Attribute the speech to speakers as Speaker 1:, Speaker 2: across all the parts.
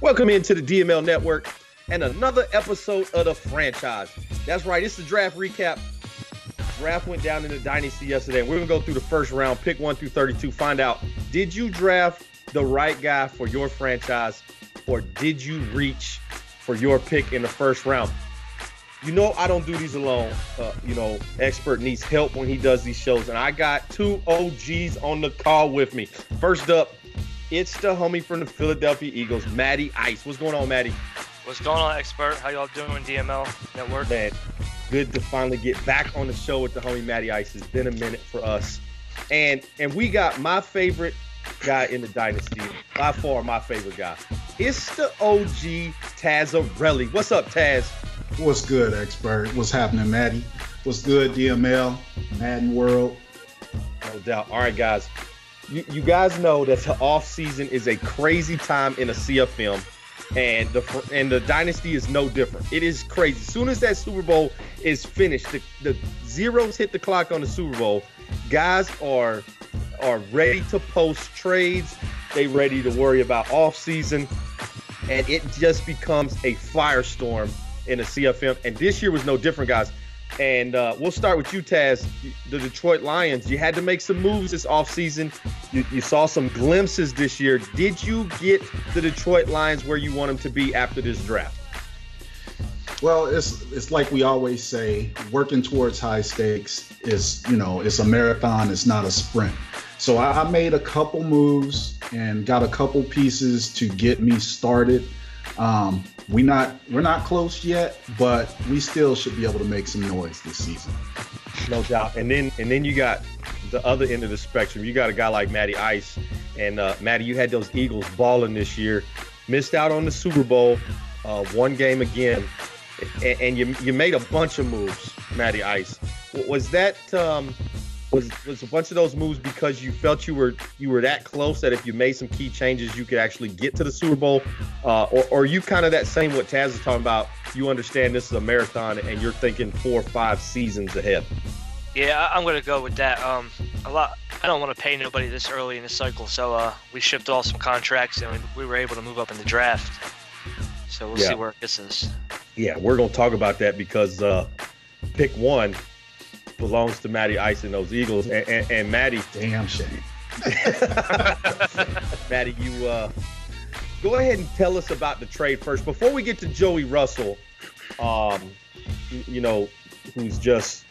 Speaker 1: Welcome into the DML Network and another episode of the franchise. That's right, it's the draft recap. Draft went down in the Dynasty yesterday, and we're going to go through the first round, pick 1 through 32, find out, did you draft the right guy for your franchise, or did you reach for your pick in the first round? You know I don't do these alone. Expert needs help when he does these shows, and I got two OGs on the call with me. First up, it's the homie from the Philadelphia Eagles, Matty Ice. What's going on, Matty?
Speaker 2: What's going on, Expert? How y'all doing, DML Network?
Speaker 1: Man, good to finally get back on the show with the homie Matty Ice. It's been a minute for us. And we got my favorite guy in the Dynasty, by far my favorite guy. It's the OG Tazarelli. What's up, Taz?
Speaker 3: What's good, Expert? What's happening, Matty? What's good, DML, Madden World?
Speaker 1: No doubt. All right, guys. You guys know that the off season is a crazy time in a CFM, and the Dynasty is no different. It is crazy. As soon as that Super Bowl is finished, the zeros hit the clock on the Super Bowl. Guys are ready to post trades. They ready to worry about off season, and it just becomes a firestorm in the CFM. And this year was no different, guys. And we'll start with you, Taz. The Detroit Lions, you had to make some moves this offseason. You saw some glimpses this year. Did you get the Detroit Lions where you want them to be after this draft?
Speaker 3: Well, it's like we always say, working towards high stakes is, it's a marathon. It's not a sprint. So I made a couple moves and got a couple pieces to get me started. We're not close yet, but we still should be able to make some noise this season.
Speaker 1: No doubt. And then you got the other end of the spectrum. You got a guy like Matty Ice, and Matty, you had those Eagles balling this year, missed out on the Super Bowl, one game again, and you made a bunch of moves, Matty Ice. Was that was a bunch of those moves because you felt you were that close that if you made some key changes, you could actually get to the Super Bowl? Or are you kind of that same what Taz is talking about? You understand this is a marathon and you're thinking 4 or 5 seasons ahead?
Speaker 2: Yeah, I'm going to go with that. I don't want to pay nobody this early in the cycle, so we shipped off some contracts and we were able to move up in the draft. So we'll see where it gets us. Yeah,
Speaker 1: we're going to talk about that because pick 1 belongs to Matty Ice and those Eagles. And Matty,
Speaker 3: damn shame.
Speaker 1: Matty, you go ahead and tell us about the trade first before we get to Joey Russell, who's just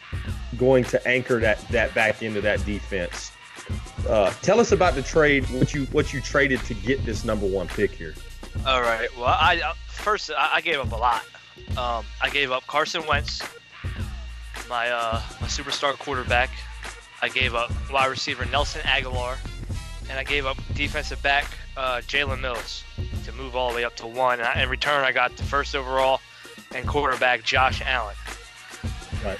Speaker 1: going to anchor that back into that defense. Tell us about the trade, what you traded to get this number 1 pick here.
Speaker 2: All right. Well, I gave up a lot. I gave up Carson Wentz, my superstar quarterback. I gave up wide receiver Nelson Aguilar, and I gave up defensive back Jalen Mills to move all the way up to 1. And in return, I got the first overall and quarterback Josh Allen.
Speaker 1: Right.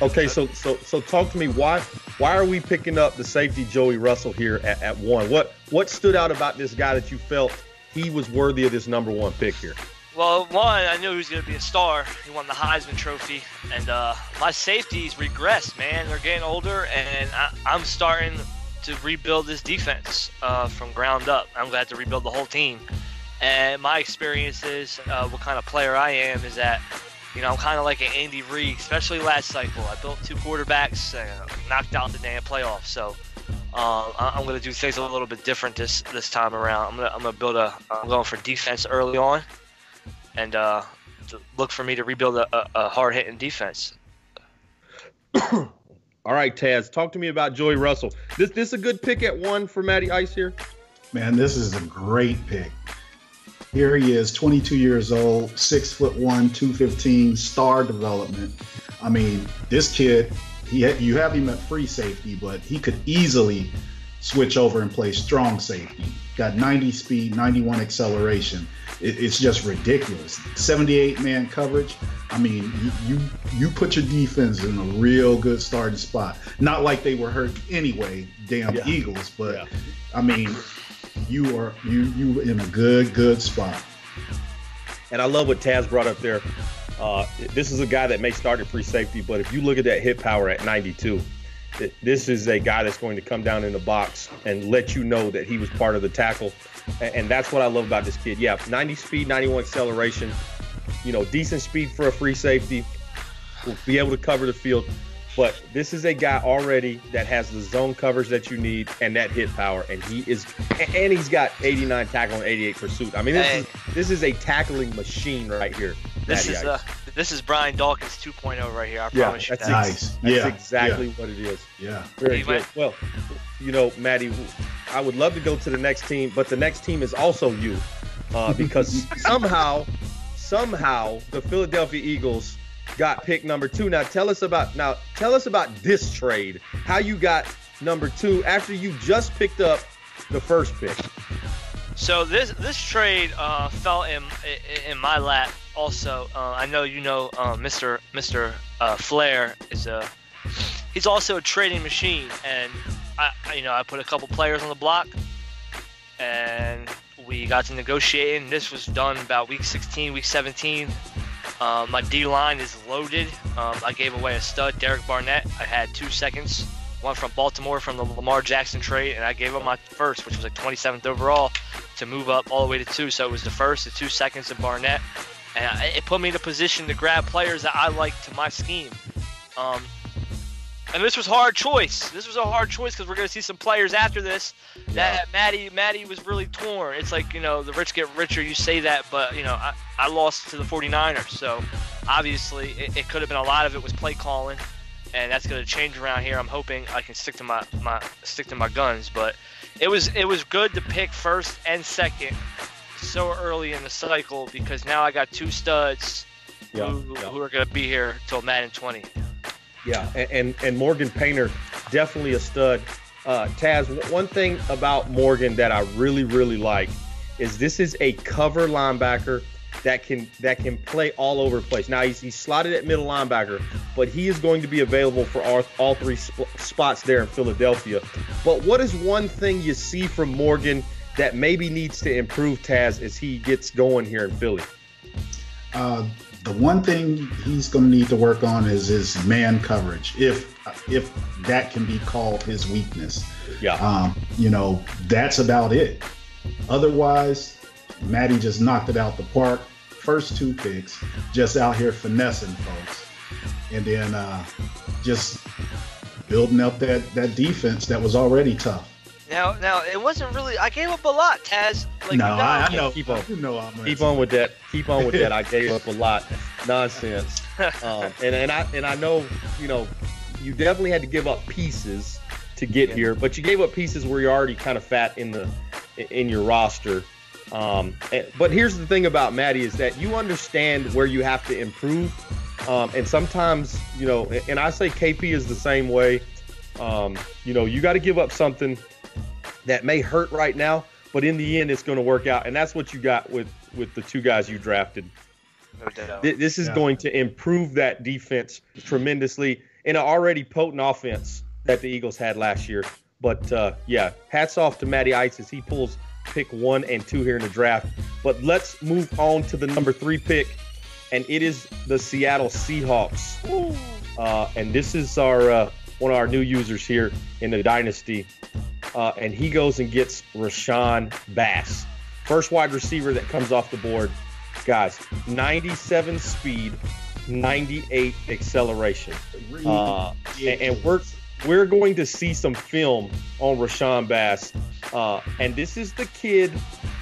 Speaker 1: Okay. So talk to me. Why are we picking up the safety Joey Russell here at 1? What stood out about this guy that you felt he was worthy of this number 1 pick here?
Speaker 2: Well, 1, I knew he was going to be a star. He won the Heisman Trophy. And my safeties regressed, man. They're getting older, and I'm starting to rebuild this defense from ground up. I'm going to have to rebuild the whole team. And my experience is, what kind of player I am, is that, I'm kind of like an Andy Reid, especially last cycle. I built 2 quarterbacks, knocked out the damn playoffs. So I'm going to do things a little bit different this time around. I'm going for defense early on. And to look for me to rebuild a hard-hitting defense.
Speaker 1: All right, Taz, talk to me about Joey Russell. This a good pick at 1 for Matty Ice here?
Speaker 3: Man, this is a great pick. Here he is, 22 years old, 6'1", 215, star development. I mean, this kid, you have him at free safety, but he could easily switch over and play strong safety. Got 90 speed, 91 acceleration. It's just ridiculous. 78-man coverage. I mean, you put your defense in a real good starting spot. Not like they were hurt anyway, damn Eagles, but I mean, you in a good spot.
Speaker 1: And I love what Taz brought up there. This is a guy that may start at free safety, but if you look at that hit power at 92, this is a guy that's going to come down in the box and let you know that he was part of the tackle. And that's what I love about this kid. Yeah, 90 speed, 91 acceleration, decent speed for a free safety. Will be able to cover the field. But this is a guy already that has the zone coverage that you need and that hit power. And he's got 89 tackle and 88 pursuit. I mean, this is a tackling machine right here.
Speaker 2: This is Brian Dawkins 2.0 right here. I promise you.
Speaker 3: That's nice.
Speaker 1: That's exactly what it is.
Speaker 3: Yeah.
Speaker 1: Very good. Well, Maddie, I would love to go to the next team, but the next team is also you, because somehow the Philadelphia Eagles got pick number 2. Now tell us about this trade. How you got number 2 after you just picked up the first pick.
Speaker 2: So this trade fell in my lap. Also, I know Mr. Flair he's also a trading machine, and I put a couple players on the block, and we got to negotiating. This was done about week 16, week 17. My D-line is loaded. I gave away a stud, Derek Barnett. I had 2 seconds, one from Baltimore from the Lamar Jackson trade, and I gave up my first, which was like 27th overall, to move up all the way to 2. So it was the first, the 2 seconds of Barnett. And it put me in a position to grab players that I like to my scheme. And this was a hard choice. This was a hard choice because we're going to see some players after this that Matty was really torn. It's like, the rich get richer. You say that, but, I lost to the 49ers. So, obviously, it could have been a lot of it was play calling, and that's going to change around here. I'm hoping I can stick to my guns. But it was good to pick first and second so early in the cycle because now I got 2 studs who are going to be here till Madden 20.
Speaker 1: Yeah, and Morgan Painter, definitely a stud. Taz, one thing about Morgan that I really, really like is this is a cover linebacker that can play all over the place. Now, he's slotted at middle linebacker, but he is going to be available for all 3 spots there in Philadelphia. But what is one thing you see from Morgan that maybe needs to improve, Taz, as he gets going here in Philly?
Speaker 3: The one thing he's going to need to work on is his man coverage, if that can be called his weakness.
Speaker 1: Yeah.
Speaker 3: That's about it. Otherwise, Matty just knocked it out the park. First 2 picks, just out here finessing folks, and then just building up that defense that was already tough.
Speaker 2: Now, it wasn't really. I gave up a lot, Taz.
Speaker 3: I know.
Speaker 1: Keep on with that. I gave up a lot. Nonsense. And I know, you definitely had to give up pieces to get here, but you gave up pieces where you're already kind of fat in your roster. But here's the thing about Matty is that you understand where you have to improve, and sometimes, and I say KP is the same way. You got to give up something that may hurt right now, but in the end, it's going to work out. And that's what you got with the 2 guys you drafted.
Speaker 2: No doubt.
Speaker 1: This is going to improve that defense tremendously in an already potent offense that the Eagles had last year. But, hats off to Matty Ice as he pulls pick 1 and 2 here in the draft. But let's move on to the number 3 pick, and it is the Seattle Seahawks. And this is our one of our new users here in the Dynasty. And he goes and gets Rashawn Bass. First wide receiver that comes off the board. Guys, 97 speed, 98 acceleration. And we're going to see some film on Rashawn Bass. And this is the kid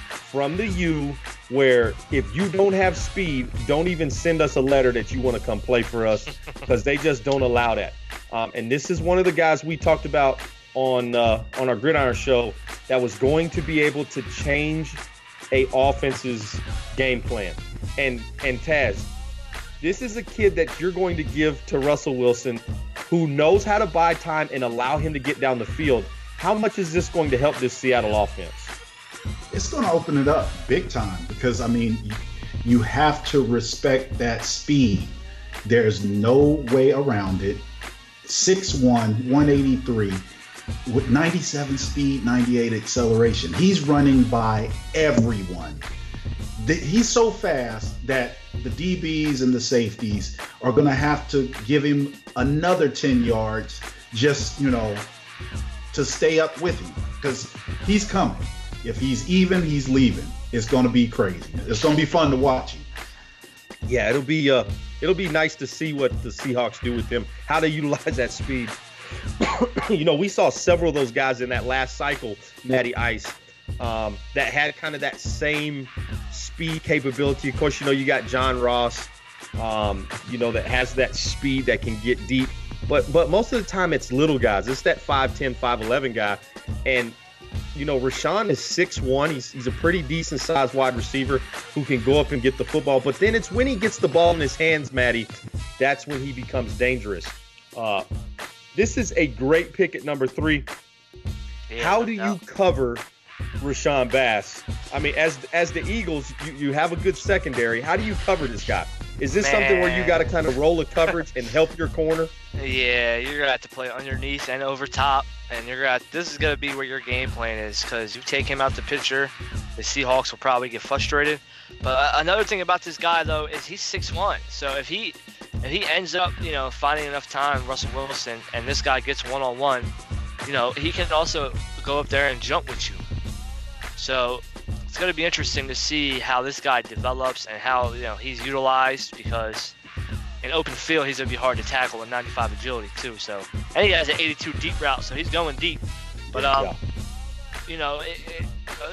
Speaker 1: from the U where if you don't have speed, don't even send us a letter that you want to come play for us because they just don't allow that. And this is one of the guys we talked about on our Gridiron show that was going to be able to change a offense's game plan. And Taz, this is a kid that you're going to give to Russell Wilson who knows how to buy time and allow him to get down the field. How much is this going to help this Seattle offense?
Speaker 3: It's going to open it up big time because, you have to respect that speed. There's no way around it. 6'1", 183 with 97 speed, 98 acceleration. He's running by everyone. He's so fast that the DBs and the safeties are going to have to give him another 10 yards just, to stay up with him, because he's coming. If he's even, he's leaving. It's going to be crazy. It's going to be fun to watch him.
Speaker 1: Yeah, it'll be nice to see what the Seahawks do with him, how they utilize that speed. We saw several of those guys in that last cycle, Matty Ice, that had kind of that same speed capability. Of course, you got John Ross, that has that speed that can get deep. But most of the time it's little guys. It's that 5'10", 5'11" guy. And, Rashawn is 6'1". He's a pretty decent sized wide receiver who can go up and get the football. But then it's when he gets the ball in his hands, Matty, that's when he becomes dangerous. This is a great pick at number 3.
Speaker 2: Yeah,
Speaker 1: how do you cover Rashawn Bass? I mean, as the Eagles, you have a good secondary. How do you cover this guy? Is this something where you got to kind of roll a coverage and help your corner?
Speaker 2: Yeah, you're going to have to play underneath and over top. And this is going to be where your game plan is, because you take him out the picture, the Seahawks will probably get frustrated. But another thing about this guy, though, is he's 6'1". So if he ends up, finding enough time, Russell Wilson, and this guy gets one-on-one, he can also go up there and jump with you. So it's going to be interesting to see how this guy develops and how, he's utilized, because in open field, he's going to be hard to tackle with 95 agility, too. So, and he has an 82 deep route, so he's going deep. But,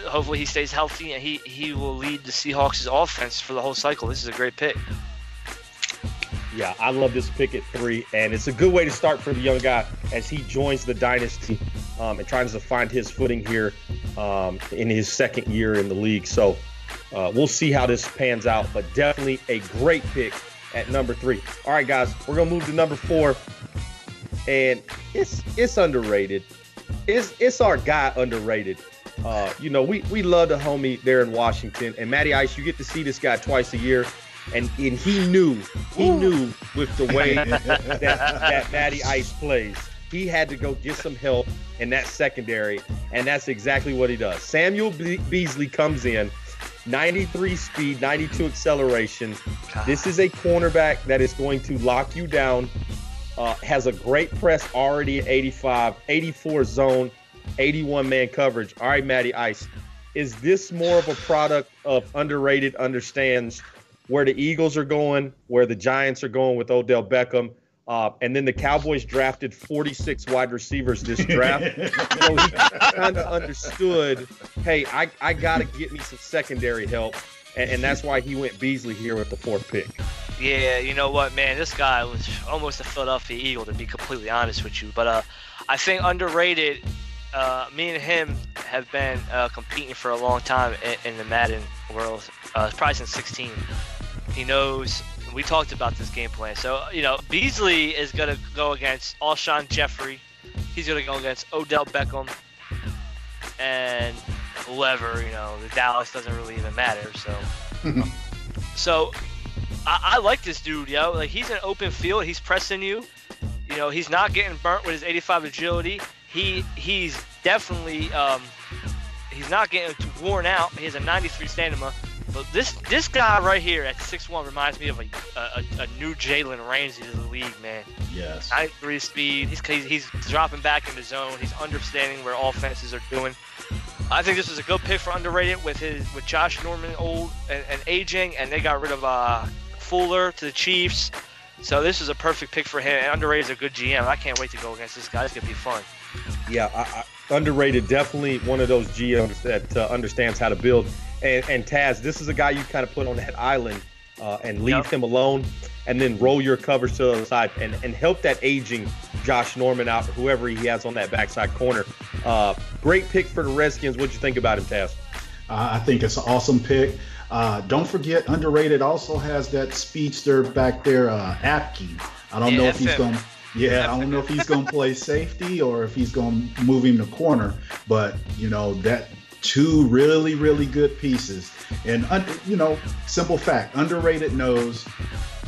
Speaker 2: hopefully he stays healthy, and he will lead the Seahawks' offense for the whole cycle. This is a great pick.
Speaker 1: Yeah, I love this pick at 3, and it's a good way to start for the young guy as he joins the dynasty and tries to find his footing here in his second year in the league. So we'll see how this pans out, but definitely a great pick at number 3. All right, guys, we're going to move to number 4, and it's underrated. It's our guy underrated. We love the homie there in Washington, and Matty Ice, you get to see this guy twice a year. And he knew with the way that Matty Ice plays, he had to go get some help in that secondary, and that's exactly what he does. Samuel Beasley comes in, 93 speed, 92 acceleration. This is a cornerback that is going to lock you down, has a great press already at 85, 84 zone, 81 man coverage. All right, Matty Ice, is this more of a product of underrated understands where the Eagles are going, where the Giants are going with Odell Beckham, and then the Cowboys drafted 46 wide receivers this draft. So he kind of understood, hey, I got to get me some secondary help, and that's why he went Beasley here with the 4th pick.
Speaker 2: Yeah, you know what, man? This guy was almost a Philadelphia Eagle, to be completely honest with you. But I think underrated, me and him have been competing for a long time in the Madden world, probably since 16. He knows, we talked about this game plan. So, Beasley is going to go against Alshon Jeffrey. He's going to go against Odell Beckham and whoever, the Dallas doesn't really even matter. So I like this dude, Like, he's in open field. He's pressing you. He's not getting burnt with his 85 agility. He's definitely, he's not getting worn out. He has a 93 stamina. But this guy right here at 6'1" reminds me of a new Jalen Ramsey to the league, man.
Speaker 3: Yes.
Speaker 2: 93 speed. He's dropping back in the zone. He's understanding where offenses are doing. I think this was a good pick for underrated with Josh Norman old and aging, and they got rid of Fuller to the Chiefs. So this is a perfect pick for him. And underrated is a good GM. I can't wait to go against this guy. It's gonna be fun.
Speaker 1: Yeah, underrated, definitely one of those GMs that understands how to build. And Taz, this is a guy you kind of put on that island and leave him alone, and then roll your coverage to the other side and help that aging Josh Norman out, whoever he has on that backside corner. Great pick for the Redskins. What'd you think about him, Taz?
Speaker 3: I think it's an awesome pick. Don't forget, underrated also has that speedster back there, Apke. I don't know if he's going. Yeah, I don't know if he's going to play safety or if he's going to move him to corner, but that. 2 really, really good pieces. And, simple fact, underrated knows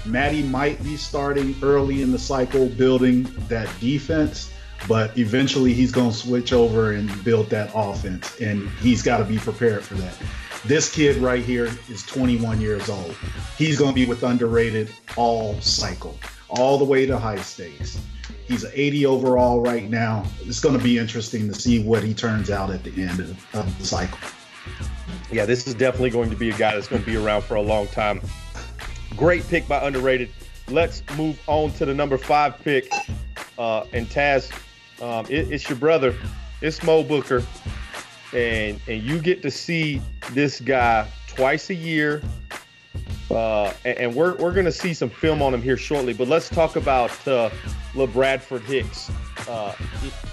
Speaker 3: Matty might be starting early in the cycle building that defense, but eventually he's going to switch over and build that offense, and he's got to be prepared for that. This kid right here is 21 years old. He's going to be with underrated all cycle. all the way to high stakes. He's an 80 overall right now. It's going to be interesting to see what he turns out at the end of the cycle.
Speaker 1: Yeah, this is definitely going to be a guy that's going to be around for a long time. Great pick by Underrated. Let's move on to the number 5 pick. And Taz, it's your brother. It's Mo Booker. And you get to see this guy twice a year. And we're going to see some film on him here shortly. But let's talk about LaBradford Hicks.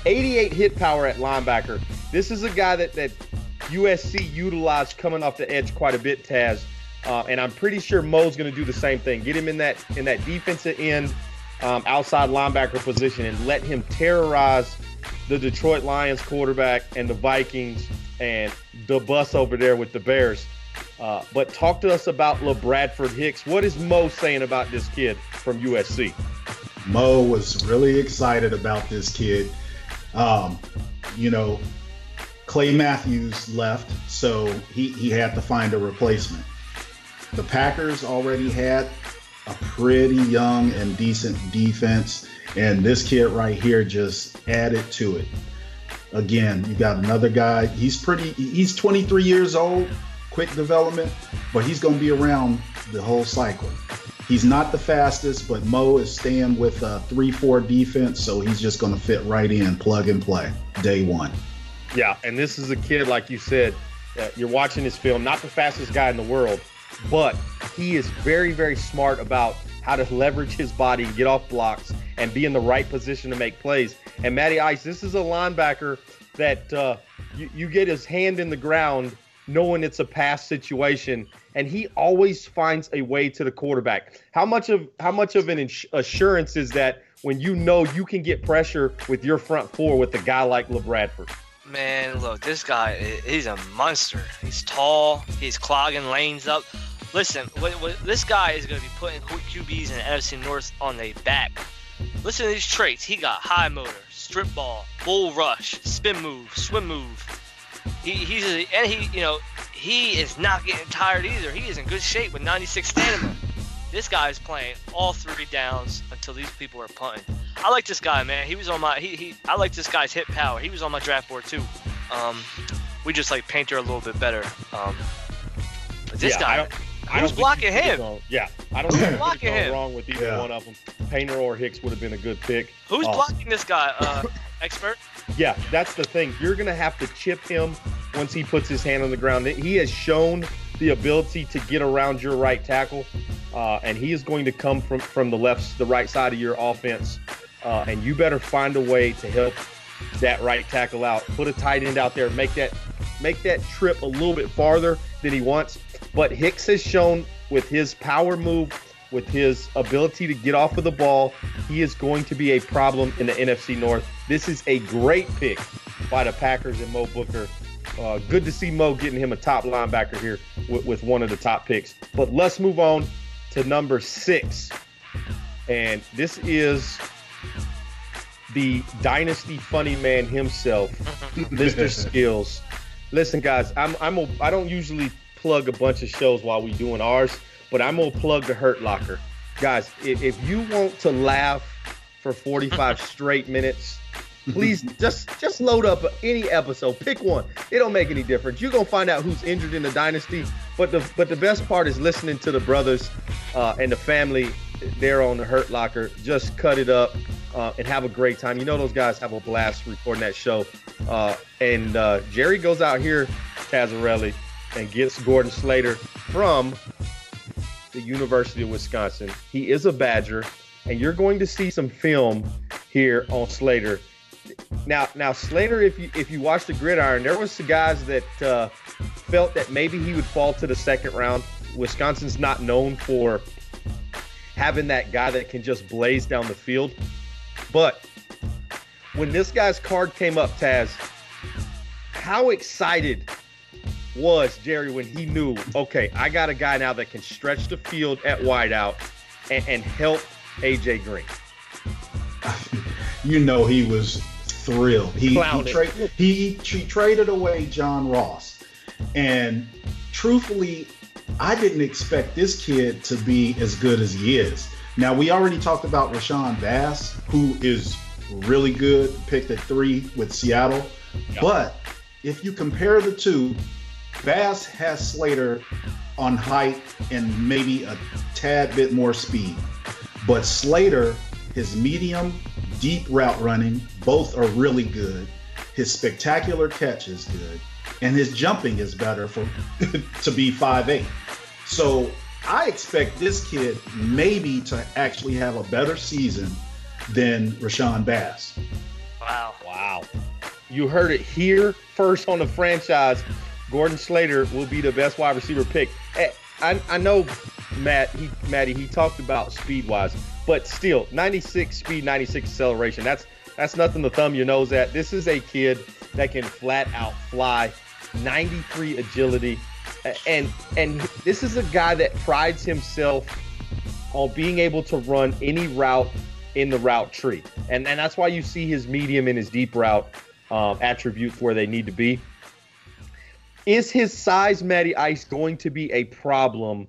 Speaker 1: 88 hit power at linebacker. This is a guy that USC utilized coming off the edge quite a bit, Taz. And I'm pretty sure Mo's going to do the same thing. Get him in that defensive end, outside linebacker position, and let him terrorize the Detroit Lions quarterback and the Vikings and the bus over there with the Bears. But talk to us about LaBradford Hicks. What is Mo saying about this kid from USC?
Speaker 3: Mo was really excited about this kid. Clay Matthews left, so he had to find a replacement. The Packers already had a pretty young and decent defense, and this kid right here just added to it. Again, you got another guy. He's 23 years old, quick development, but he's going to be around the whole cycle. He's not the fastest, but Mo is staying with a 3-4 defense, so he's just going to fit right in, plug and play, day one.
Speaker 1: Yeah, and this is a kid, like you said, you're watching this film, not the fastest guy in the world, but he is very, very smart about how to leverage his body and get off blocks and be in the right position to make plays. And Matty Ice, this is a linebacker that you get his hand in the ground knowing it's a pass situation, and he always finds a way to the quarterback. How much of an assurance is that when you know you can get pressure with your front four with a guy like LaBradford?
Speaker 2: Man, look, this guy, he's a monster. He's tall. He's clogging lanes up. Listen, this guy is going to be putting QBs in the NFC North on their back. Listen to these traits. He got high motor, strip ball, bull rush, spin move, swim move. He is not getting tired either. He is in good shape with 96 stamina. This guy is playing all 3 downs until these people are punting. I like this guy, man. He was on my I like this guy's hit power. He was on my draft board too. We just like Painter a little bit better. But this guy, who's blocking him?
Speaker 1: I don't think blocking him wrong with either one of them. Painter or Hicks would have been a good pick.
Speaker 2: Who's blocking this guy? Expert?
Speaker 1: Yeah, that's the thing. You're going to have to chip him once he puts his hand on the ground. He has shown the ability to get around your right tackle, and he is going to come from the right side of your offense, and you better find a way to help that right tackle out. Put a tight end out there, make that trip a little bit farther than he wants. But Hicks has shown with his power move, with his ability to get off of the ball, he is going to be a problem in the NFC North. This is a great pick by the Packers and Mo Booker. Good to see Mo getting him a top linebacker here with one of the top picks. But let's move on to number 6. And this is the Dynasty funny man himself, Mr. Skills. Listen, guys, I don't usually plug a bunch of shows while we doing ours, but I'm going to plug the Hurt Locker. Guys, if you want to laugh for 45 straight minutes, please just load up any episode. Pick one. It don't make any difference. You're going to find out who's injured in the Dynasty, but the best part is listening to the brothers and the family there on the Hurt Locker. Just cut it up and have a great time. You know those guys have a blast recording that show. And Jerry goes out here, Tazzarelli, and gets Gordon Slater from the University of Wisconsin. He is a Badger, and you're going to see some film here on Slater. Now Slater, if you watch the Gridiron, there was some guys that felt that maybe he would fall to the second round. Wisconsin's not known for having that guy that can just blaze down the field. But when this guy's card came up, Taz, how excited was Jerry when he knew, okay, I got a guy now that can stretch the field at wideout and help A.J. Green?
Speaker 3: You know he was thrilled. He traded away John Ross. And truthfully, I didn't expect this kid to be as good as he is. Now, we already talked about Rashawn Bass, who is really good, picked at 3 with Seattle.
Speaker 1: Yep.
Speaker 3: But if you compare the two, Bass has Slater on height and maybe a tad bit more speed. But Slater, his medium, deep route running, both are really good. His spectacular catch is good. And his jumping is better for to be 5'8". So I expect this kid maybe to actually have a better season than Rashawn Bass.
Speaker 2: Wow.
Speaker 1: You heard it here first on the franchise. Gordon Slater will be the best wide receiver pick. I know Matty, he talked about speed-wise, but still, 96 speed, 96 acceleration. That's nothing to thumb your nose at. This is a kid that can flat out fly, 93 agility. And this is a guy that prides himself on being able to run any route in the route tree. And that's why you see his medium and his deep route attributes where they need to be. Is his size, Matty Ice, going to be a problem?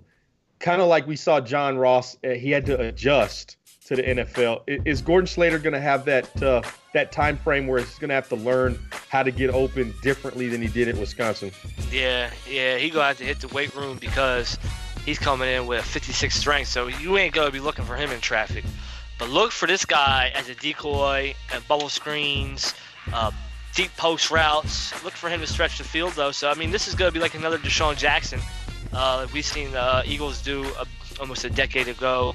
Speaker 1: Kind of like we saw John Ross, he had to adjust to the NFL. Is Gordon Slater going to have that time frame where he's going to have to learn how to get open differently than he did at Wisconsin?
Speaker 2: Yeah, he gonna have to hit the weight room because he's coming in with 56 strength, so you ain't gonna be looking for him in traffic. But look for this guy as a decoy and bubble screens, deep post routes. Look for him to stretch the field, though. So, I mean, this is going to be like another Deshaun Jackson we've seen the Eagles do almost a decade ago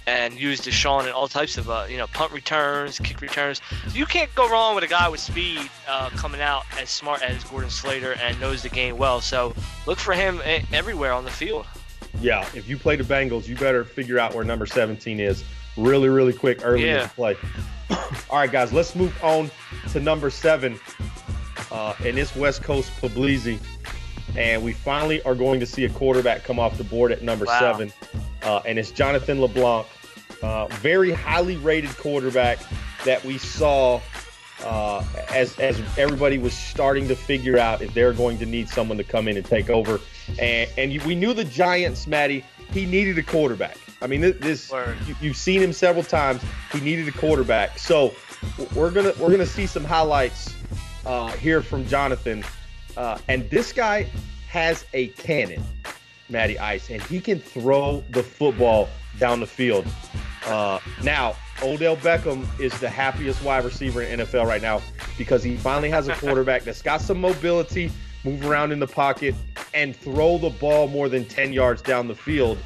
Speaker 2: and use Deshaun in all types of, punt returns, kick returns. So you can't go wrong with a guy with speed coming out as smart as Gordon Slater and knows the game well. So look for him everywhere on the field.
Speaker 1: Yeah, if you play the Bengals, you better figure out where number 17 is really, really quick early in the play. All right, guys, let's move on to number 7, and it's West Coast Puglisi. And we finally are going to see a quarterback come off the board at number 7, and it's Jonathan LeBlanc, very highly rated quarterback that we saw as everybody was starting to figure out if they're going to need someone to come in and take over. And we knew the Giants, Matty, he needed a quarterback. I mean, you've seen him several times. He needed a quarterback. So we're gonna see some highlights here from Jonathan. And this guy has a cannon, Matty Ice, and he can throw the football down the field. Now, Odell Beckham is the happiest wide receiver in NFL right now because he finally has a quarterback that's got some mobility, move around in the pocket, and throw the ball more than 10 yards down the field.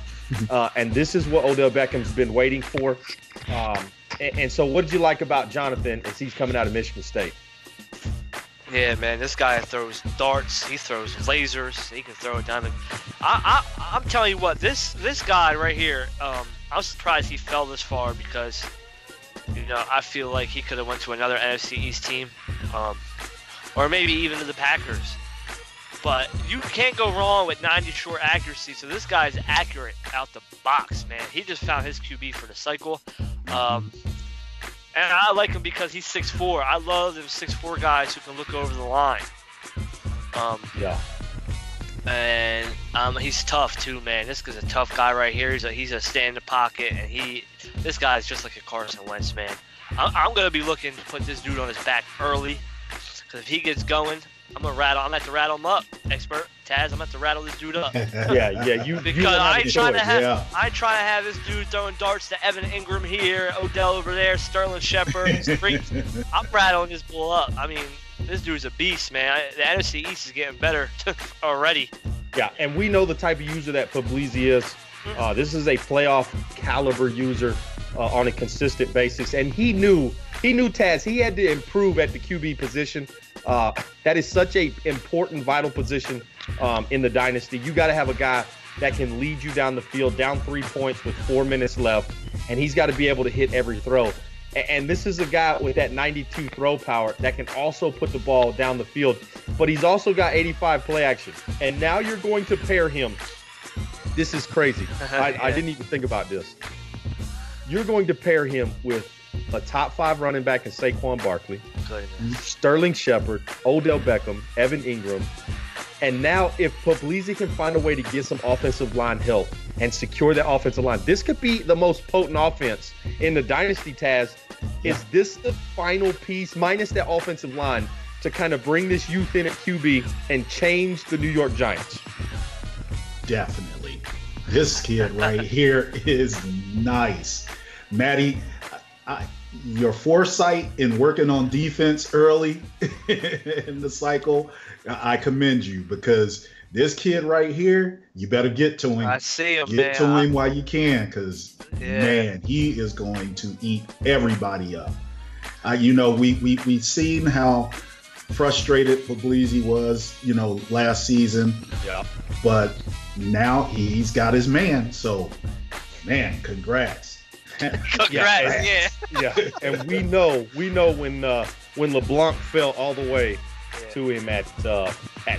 Speaker 1: And this is what Odell Beckham's been waiting for. And so what did you like about Jonathan as he's coming out of Michigan State?
Speaker 2: Yeah, man, this guy throws darts. He throws lasers. He can throw it down. I'm telling you what, this guy right here, I'm surprised he fell this far because, I feel like he could have went to another NFC East team, or maybe even to the Packers. But you can't go wrong with 90 short accuracy. So this guy's accurate out the box, man. He just found his QB for the cycle. And I like him because he's 6'4". I love them 6'4" guys who can look over the line. And he's tough too, man. This guy's a tough guy right here. He's a stay in the pocket, and this guy's just like a Carson Wentz, man. I'm gonna be looking to put this dude on his back early, because if he gets going, I'm gonna have to rattle him up, expert Taz. I'm gonna have to rattle this dude up.
Speaker 1: Because
Speaker 2: I ain't trying to have this dude throwing darts to Evan Ingram here, Odell over there, Sterling Shepard. I'm rattling this bull up. I mean, this dude's a beast, man. The NFC East is getting better already.
Speaker 1: Yeah, and we know the type of user that Puglisi is. This is a playoff caliber user on a consistent basis, and he knew Taz. He had to improve at the QB position. That is such a important, vital position in the dynasty. You got to have a guy that can lead you down the field, down 3 points with 4 minutes left, and he's got to be able to hit every throw. And this is a guy with that 92 throw power that can also put the ball down the field, but he's also got 85 play action. And now you're going to pair him. This is crazy. I didn't even think about this. You're going to pair him with a top 5 running back in Saquon Barkley, Sterling Shepard, Odell Beckham, Evan Ingram. And now if Puglisi can find a way to get some offensive line help, and secure that offensive line. This could be the most potent offense in the Dynasty, Taz.
Speaker 3: Yeah.
Speaker 1: Is this the final piece, minus that offensive line, to kind of bring this youth in at QB and change the New York Giants?
Speaker 3: Definitely. This kid right here is nice. Maddie, your foresight in working on defense early in the cycle, I commend you, because this kid right here, you better get to him.
Speaker 2: I see him,
Speaker 3: Get to him while you can, because, man, he is going to eat everybody up. We've seen how frustrated Puglisi was, last season.
Speaker 1: Yeah.
Speaker 3: But now he's got his man. So, man, congrats.
Speaker 2: Yeah.
Speaker 1: And we know when LeBlanc fell all the way to him at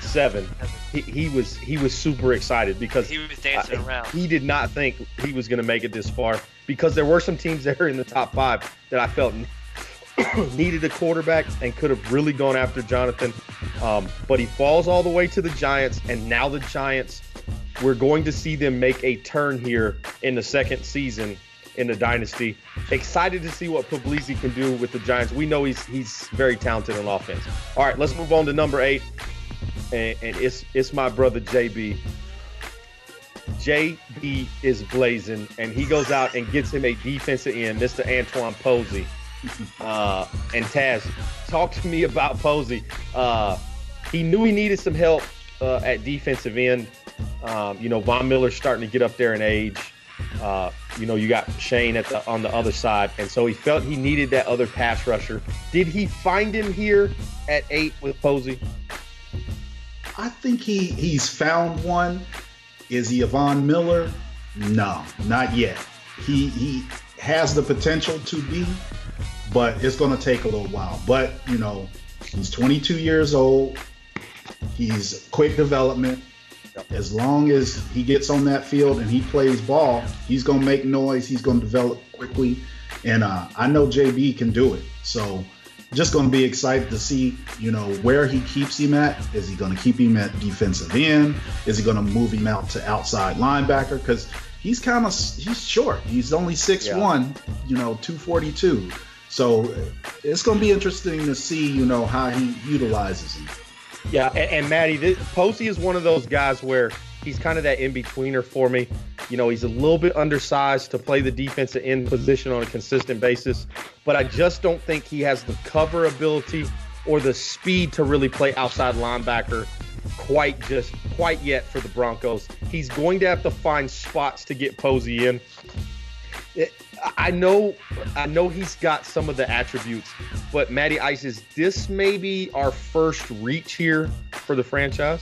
Speaker 1: 7, he was super excited, because
Speaker 2: he was dancing around.
Speaker 1: He did not think he was going to make it this far, because there were some teams there in the top 5 that I felt needed a quarterback and could have really gone after Jonathan. But he falls all the way to the Giants, and now the Giants, we're going to see them make a turn here in the second season in the Dynasty. Excited to see what Puglisi can do with the Giants. We know he's very talented on offense. All right, let's move on to number 8, and it's my brother JB. JB is blazing, and he goes out and gets him a defensive end, Mr. Antoine Posey. And Taz, talk to me about Posey. He knew he needed some help at defensive end. Von Miller's starting to get up there in age. You got Shane on the other side, and so he felt he needed that other pass rusher. Did he find him here at 8 with Posey?
Speaker 3: I think he's found one. Is he a Von Miller? No, not yet. He has the potential to be, but it's going to take a little while. But, he's 22 years old. He's quick development. As long as he gets on that field and he plays ball, he's going to make noise. He's going to develop quickly. And I know JB can do it. So just going to be excited to see, where he keeps him at. Is he going to keep him at defensive end? Is he going to move him out to outside linebacker? Because he's short. He's only 6'1", 242. So it's going to be interesting to see, how he utilizes him.
Speaker 1: Yeah, and Maddie, Posey is one of those guys where he's kind of that in-betweener for me. He's a little bit undersized to play the defensive end position on a consistent basis, but I just don't think he has the cover ability or the speed to really play outside linebacker quite yet for the Broncos. He's going to have to find spots to get Posey in. I know he's got some of the attributes, but Matty Ice, is this maybe our first reach here for the franchise?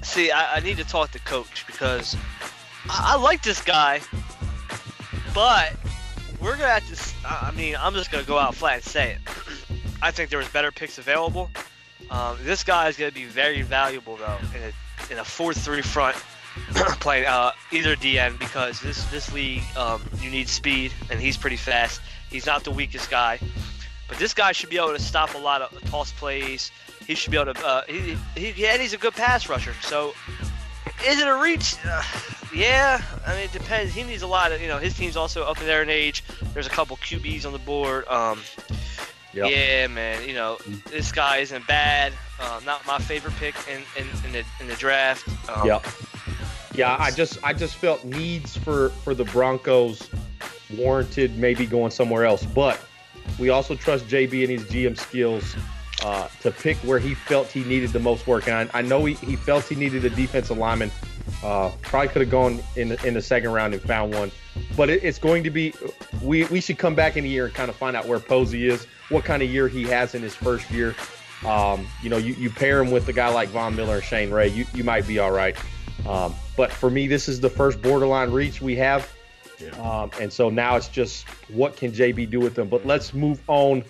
Speaker 2: See, I need to talk to Coach, because I like this guy, but we're gonna have to. I'm just gonna go out flat and say it. I think there was better picks available. This guy is gonna be very valuable though in a 4-3 front. Playing either DN, because this league you need speed, and he's pretty fast. He's not the weakest guy, but this guy should be able to stop a lot of toss plays. He should be able to he's a good pass rusher. So is it a reach? Yeah, it depends. He needs a lot of, his team's also up in there in age. There's a couple QBs on the board. Yep. Yeah, man, this guy isn't bad. Not my favorite pick in the draft.
Speaker 1: Yeah, I just felt needs for the Broncos warranted maybe going somewhere else. But we also trust JB and his GM skills to pick where he felt he needed the most work. And I know he felt he needed a defensive lineman. Probably could have gone in the second round and found one. But it's going to be we should come back in a year and kind of find out where Posey is, what kind of year he has in his first year. You pair him with a guy like Von Miller or Shane Ray, you might be all right. But for me, this is the first borderline reach we have. Yeah. And so now it's just what can JB do with them. But let's move on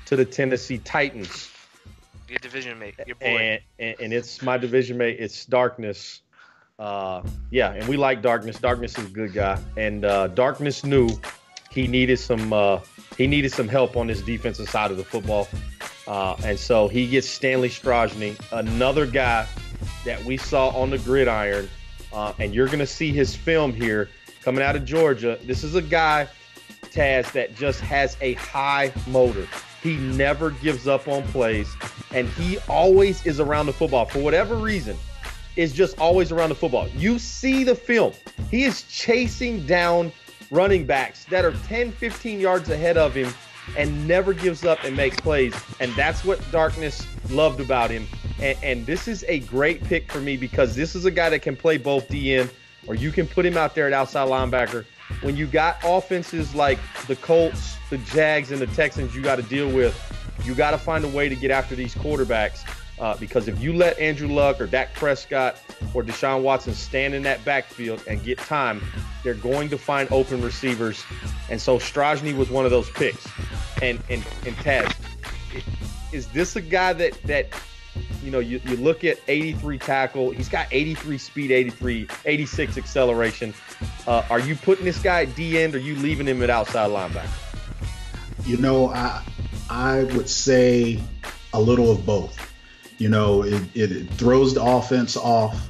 Speaker 1: to the Tennessee Titans.
Speaker 2: Your division mate, your boy.
Speaker 1: And it's my division mate. It's Darkness. And we like Darkness. Darkness is a good guy. And Darkness knew he needed some help on this defensive side of the football. And so he gets Stanley Strojny, another guy that we saw on the gridiron and you're going to see his film here coming out of Georgia. This is a guy, Taz, that just has a high motor. He never gives up on plays, and he always is around the football. For whatever reason, is just always around the football. You see the film. He is chasing down running backs that are 10, 15 yards ahead of him and never gives up and makes plays. And that's what Darkness loved about him. And this is a great pick for me because this is a guy that can play both DN, or you can put him out there at outside linebacker. When you got offenses like the Colts, the Jags, and the Texans you got to deal with, you got to find a way to get after these quarterbacks. Because if you let Andrew Luck or Dak Prescott or Deshaun Watson stand in that backfield and get time, they're going to find open receivers. And so Strajny was one of those picks. And Taz, is this a guy that you know, you look at 83 tackle, he's got 83 speed, 86 acceleration. Are you putting this guy at D end, or are you leaving him at outside linebacker?
Speaker 3: You know, I would say a little of both. You know, it throws the offense off,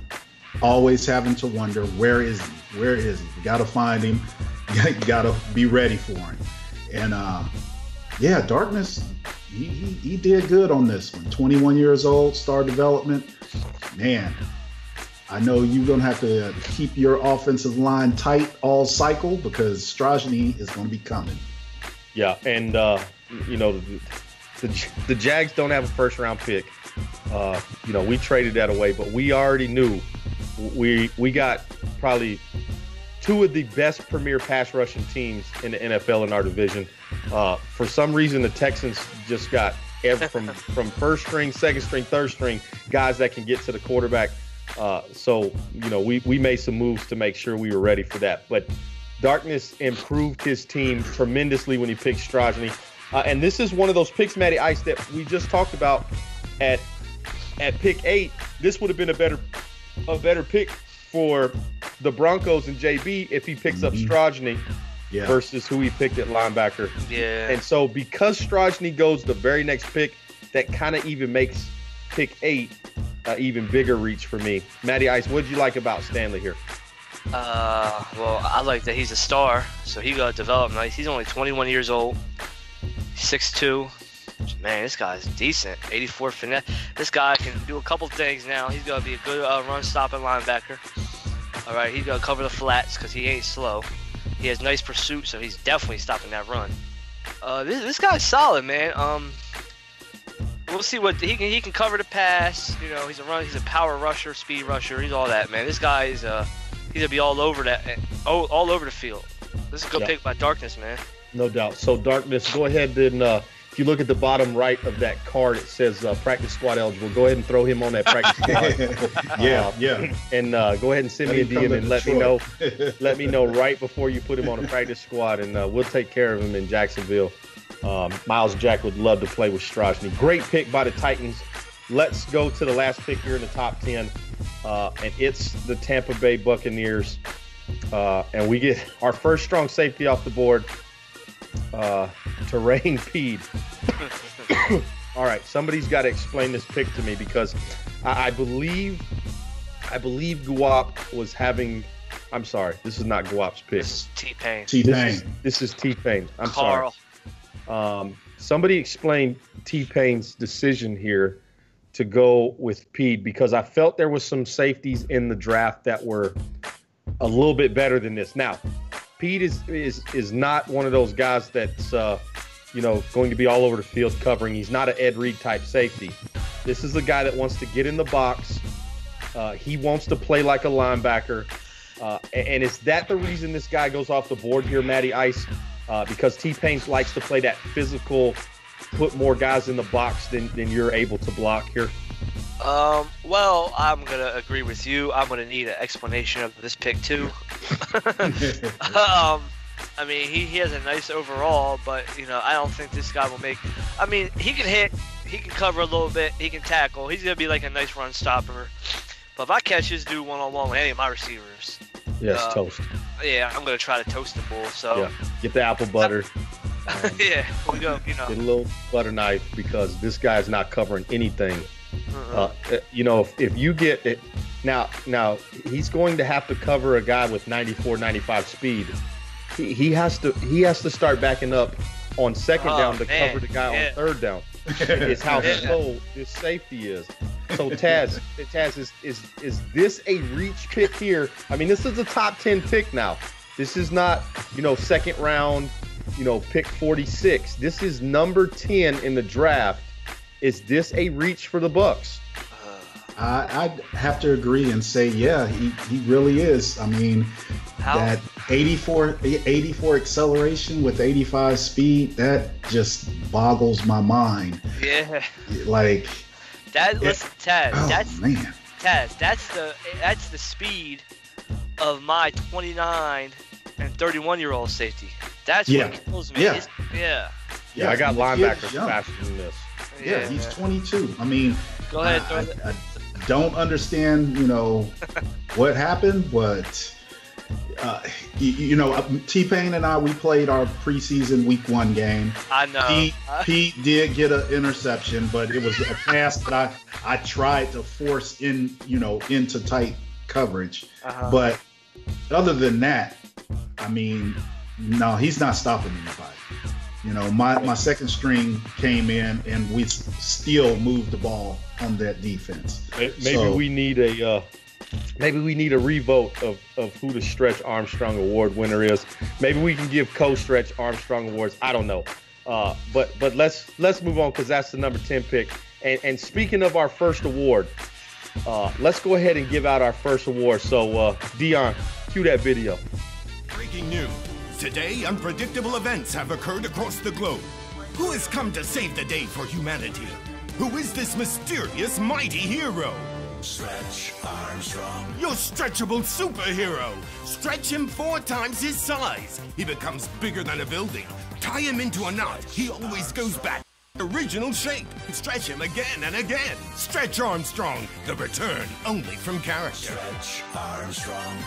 Speaker 3: always having to wonder, where is he? Where is he? You got to find him. You got to be ready for him. And, yeah, Darkness, he did good on this one. 21 years old, star development. Man, I know you're going to have to keep your offensive line tight all cycle because Strajny is going to be coming.
Speaker 1: Yeah, and, you know, the Jags don't have a first-round pick. You know, we traded that away, but we already knew we got probably two of the best premier pass rushing teams in the NFL in our division. For some reason, the Texans just got from first string, second string, third string guys that can get to the quarterback. So, you know, we made some moves to make sure we were ready for that. But Darkness improved his team tremendously when he picked Strajny. And this is one of those picks, Matty Ice, that we just talked about at pick 8. This would have been a better pick for the Broncos and JB if he picks up Strajny versus who he picked at linebacker.
Speaker 2: Yeah.
Speaker 1: And so because Strajny goes the very next pick, that kind of even makes pick 8 even bigger reach for me. Matty Ice, what did you like about Stanley here?
Speaker 2: Well, I like that he's a star, so he got developed nice. He's only 21 years old, 6'2". Man, this guy's decent. 84 finesse. This guy can do a couple things now. He's going to be a good run-stopping linebacker. All right, he's going to cover the flats because he ain't slow. He has nice pursuit, so he's definitely stopping that run. This guy's solid, man. We'll see what he can cover the pass. You know, he's a power rusher, speed rusher. He's all that, man. This guy is he's going to be all over all over the field. This is a good pick by Darkness, man.
Speaker 1: No doubt. So Darkness, go ahead and if you look at the bottom right of that card, it says practice squad eligible. Go ahead and throw him on that practice squad.
Speaker 3: Yeah.
Speaker 1: And go ahead and send me a DM and let me know. Let me know right before you put him on a practice squad, and we'll take care of him in Jacksonville. Miles Jack would love to play with Strajny. Great pick by the Titans. Let's go to the last pick here in the top 10, and it's the Tampa Bay Buccaneers. And we get our first strong safety off the board. Terrain Pede. All right, somebody's got to explain this pick to me because I believe Guap was having. I'm sorry, this is not Guap's pick.
Speaker 2: This is T-Pain.
Speaker 1: This is T-Pain. I'm
Speaker 2: Carl.
Speaker 1: sorry. Somebody explain T-Pain's decision here to go with Pede because I felt there was some safeties in the draft that were a little bit better than this. Now, Pete is not one of those guys that's going to be all over the field covering. He's not an Ed Reed type safety. This is a guy that wants to get in the box. He wants to play like a linebacker. And is that the reason this guy goes off the board here, Matty Ice? Because T-Pain likes to play that physical, put more guys in the box than you're able to block here?
Speaker 2: Well, I'm going to agree with you. I'm going to need an explanation of this pick, too. I mean, he has a nice overall, but, I don't think this guy will make... I mean, he can hit, he can cover a little bit, he can tackle. He's going to be like a nice run stopper. But if I catch this dude one-on-one with any of my receivers...
Speaker 1: Yes, toast.
Speaker 2: Yeah, I'm going to try to toast the bull, so...
Speaker 1: Yeah, get the apple butter.
Speaker 2: Yeah, we go,
Speaker 1: Get a little butter knife because this guy's not covering anything. If you get it, Now he's going to have to cover a guy with 94, 95 speed. He has to start backing up on second down to cover the guy on third down. It's how slow this safety is. So Taz, is this a reach pick here? I mean, this is a top 10 pick now. This is not, second round, pick 46. This is number 10 in the draft. Is this a reach for the Bucs?
Speaker 3: I'd have to agree and say, yeah, he really is. I mean, that 84 acceleration with 85 speed, that just boggles my mind.
Speaker 2: Yeah.
Speaker 3: Like
Speaker 2: that. Listen, Taz.
Speaker 3: Man.
Speaker 2: Taz. That's the speed of my 29 and 31-year-old safety. That's what kills me.
Speaker 1: Yeah. I got linebackers faster than this.
Speaker 3: Yeah, he's 22. I mean,
Speaker 2: go ahead.
Speaker 3: I don't understand, what happened, but T-Pain and I, we played our preseason week 1 game.
Speaker 2: I know.
Speaker 3: Pete did get an interception, but it was a pass that I tried to force into tight coverage. But other than that, I mean, no, he's not stopping anybody. My second string came in and we still moved the ball on that defense.
Speaker 1: Maybe we need a revote of who the Stretch Armstrong Award winner is. Maybe we can give co-Stretch Armstrong awards. I don't know. But let's move on, because that's the number 10 pick. And speaking of our first award, let's go ahead and give out our first award. So Dion, cue that video.
Speaker 4: Breaking news. Today, unpredictable events have occurred across the globe. Who has come to save the day for humanity? Who is this mysterious, mighty hero? Stretch Armstrong. Your stretchable superhero. Stretch him 4 times his size. He becomes bigger than a building. Tie him into a knot. He always goes back to original shape. Stretch him again and again. Stretch Armstrong. The return only from character. Stretch Armstrong.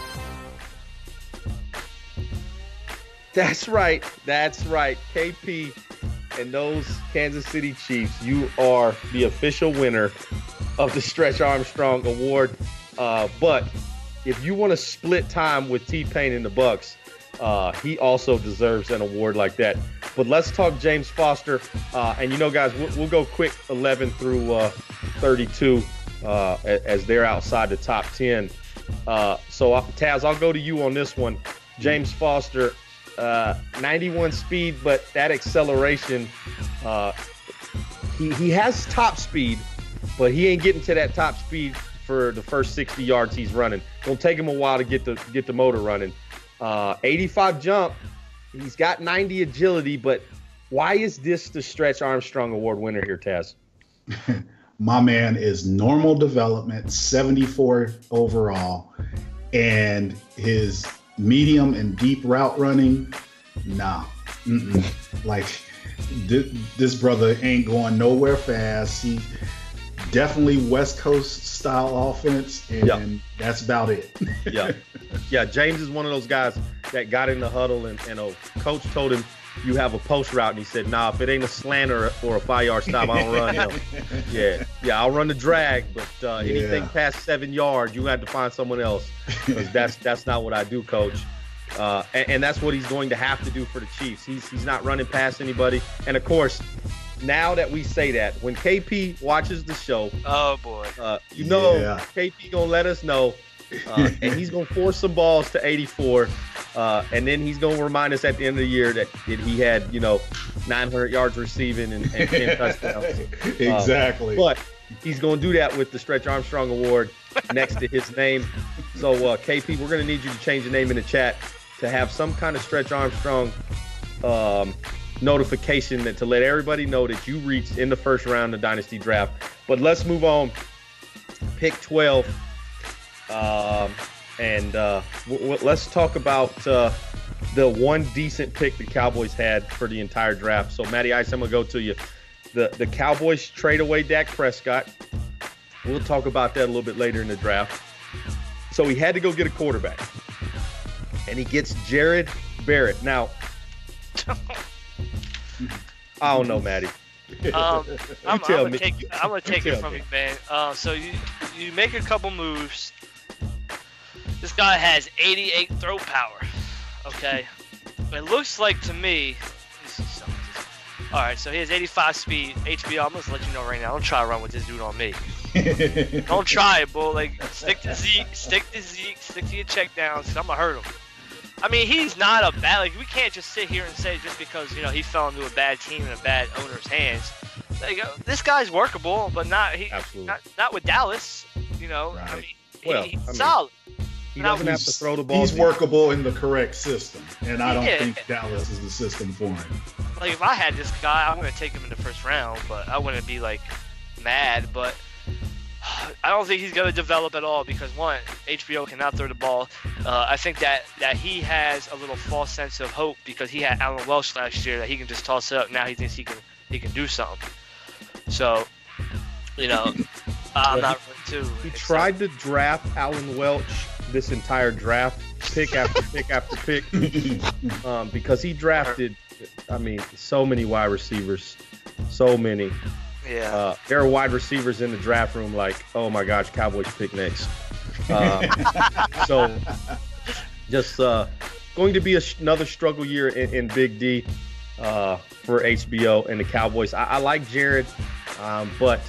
Speaker 1: That's right. KP and those Kansas City Chiefs, you are the official winner of the Stretch Armstrong Award. But if you want to split time with T-Pain and the Bucs, he also deserves an award like that. But let's talk James Foster. And guys, we'll go quick 11 through 32 as they're outside the top 10. So Taz, I'll go to you on this one. James Foster, 91 speed, but that acceleration, he has top speed, but he ain't getting to that top speed for the first 60 yards he's running. Gonna take him a while to get the motor running. 85 jump, he's got 90 agility, but why is this the Stretch Armstrong Award winner here, Taz?
Speaker 3: My man is normal development, 74 overall, and his medium and deep route running, nah. Like, this brother ain't going nowhere fast. He definitely West Coast style offense, and that's about it. Yeah, James is one of those guys that got in the huddle and a coach told him, you have a post route, and he said, nah, if it ain't a slant or a 5-yard stop, I don't run him. I'll run the drag, but anything past 7 yards, you have to find someone else, because that's not what I do, coach. And that's what he's going to have to do for the Chiefs. He's not running past anybody. And of course, now that we say that, when KP watches the show,
Speaker 2: oh boy,
Speaker 1: KP gonna let us know, and he's gonna force some balls to 84. And then he's going to remind us at the end of the year that he had, 900 yards receiving and 10 touchdowns.
Speaker 3: Exactly.
Speaker 1: But he's going to do that with the Stretch Armstrong Award next to his name. So, KP, we're going to need you to change the name in the chat to have some kind of Stretch Armstrong notification to let everybody know that you reached in the first round of the Dynasty Draft. But let's move on. Pick 12. Let's talk about the one decent pick the Cowboys had for the entire draft. So, Matty Ice, I'm going to go to you. The Cowboys trade away Dak Prescott. We'll talk about that a little bit later in the draft. So he had to go get a quarterback. And he gets Jared Barrett. Now, I don't know, Matty.
Speaker 2: I'm gonna take it from you, man. So you make a couple moves. This guy has 88 throw power. Okay. It looks like to me. All right, so he has 85 speed. HBO, I'm going to let you know right now. Don't try to run with this dude on me. Don't try it, bull. Like, stick to Zeke, stick to your check downs, because I'm going to hurt him. I mean, he's not a bad, like, we can't just sit here and say just because, you know, he fell into a bad team and a bad owner's hands. Like, this guy's workable, but not with Dallas, you know.
Speaker 3: Right.
Speaker 2: I mean, he's solid.
Speaker 1: He doesn't have to throw the ball.
Speaker 3: He's workable in the correct system, and I don't think Dallas is the system for him.
Speaker 2: Like, if I had this guy, I'm going to take him in the first round, but I wouldn't be, like, mad. But I don't think he's going to develop at all because, one, HBO cannot throw the ball. I think that he has a little false sense of hope because he had Alan Welsh last year that he can just toss it up. Now he thinks he can do something. So, you know, I'm not really too.
Speaker 1: He tried to draft Alan Welch this entire draft, pick after pick after pick, because he drafted, I mean, so many wide receivers, so many.
Speaker 2: Yeah.
Speaker 1: There are wide receivers in the draft room like, oh my gosh, Cowboys pick next. So just going to be another struggle year in Big D for HBO and the Cowboys. I like Jared, but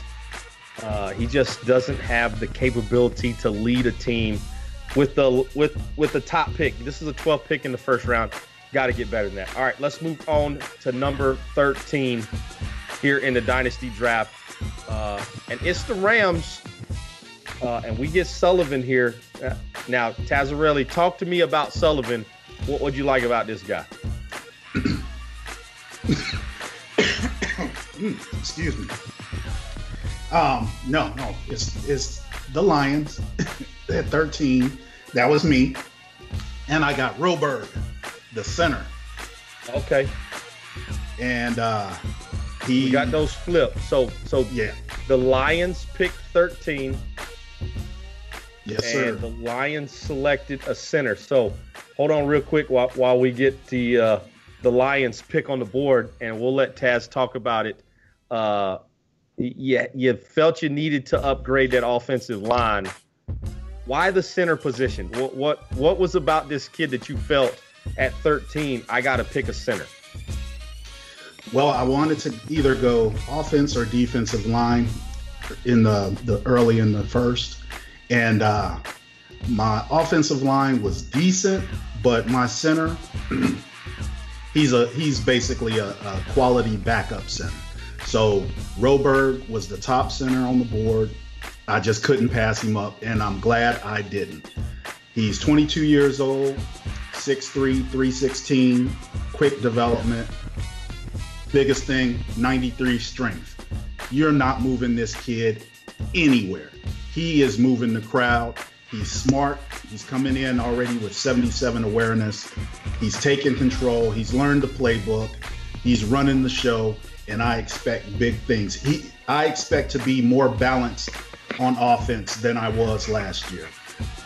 Speaker 1: he just doesn't have the capability to lead a team with the top pick. This is a 12th pick in the first round. Got to get better than that. All right, let's move on to number 13 here in the Dynasty draft. And it's the Rams. And we get Sullivan here. Now, Tazzarelli, talk to me about Sullivan. What would you like about this guy?
Speaker 3: Excuse me. No. It's the Lions at 13. That was me. And I got Roberg, the center.
Speaker 1: Okay.
Speaker 3: And
Speaker 1: we got those flipped. So
Speaker 3: yeah.
Speaker 1: The Lions picked 13.
Speaker 3: Yes, sir.
Speaker 1: And the Lions selected a center. So hold on real quick while we get the Lions pick on the board, and we'll let Taz talk about it. You felt you needed to upgrade that offensive line. Why the center position? What was about this kid that you felt at 13, I got to pick a center?
Speaker 3: Well, I wanted to either go offense or defensive line in the early in the first. And my offensive line was decent, but my center, he's basically a quality backup center. So Roberg was the top center on the board. I just couldn't pass him up, and I'm glad I didn't. He's 22 years old, 6'3", 316, quick development. Biggest thing, 93 strength. You're not moving this kid anywhere. He is moving the crowd. He's smart. He's coming in already with 77 awareness. He's taking control. He's learned the playbook. He's running the show, and I expect big things. I expect to be more balanced on offense than I was last year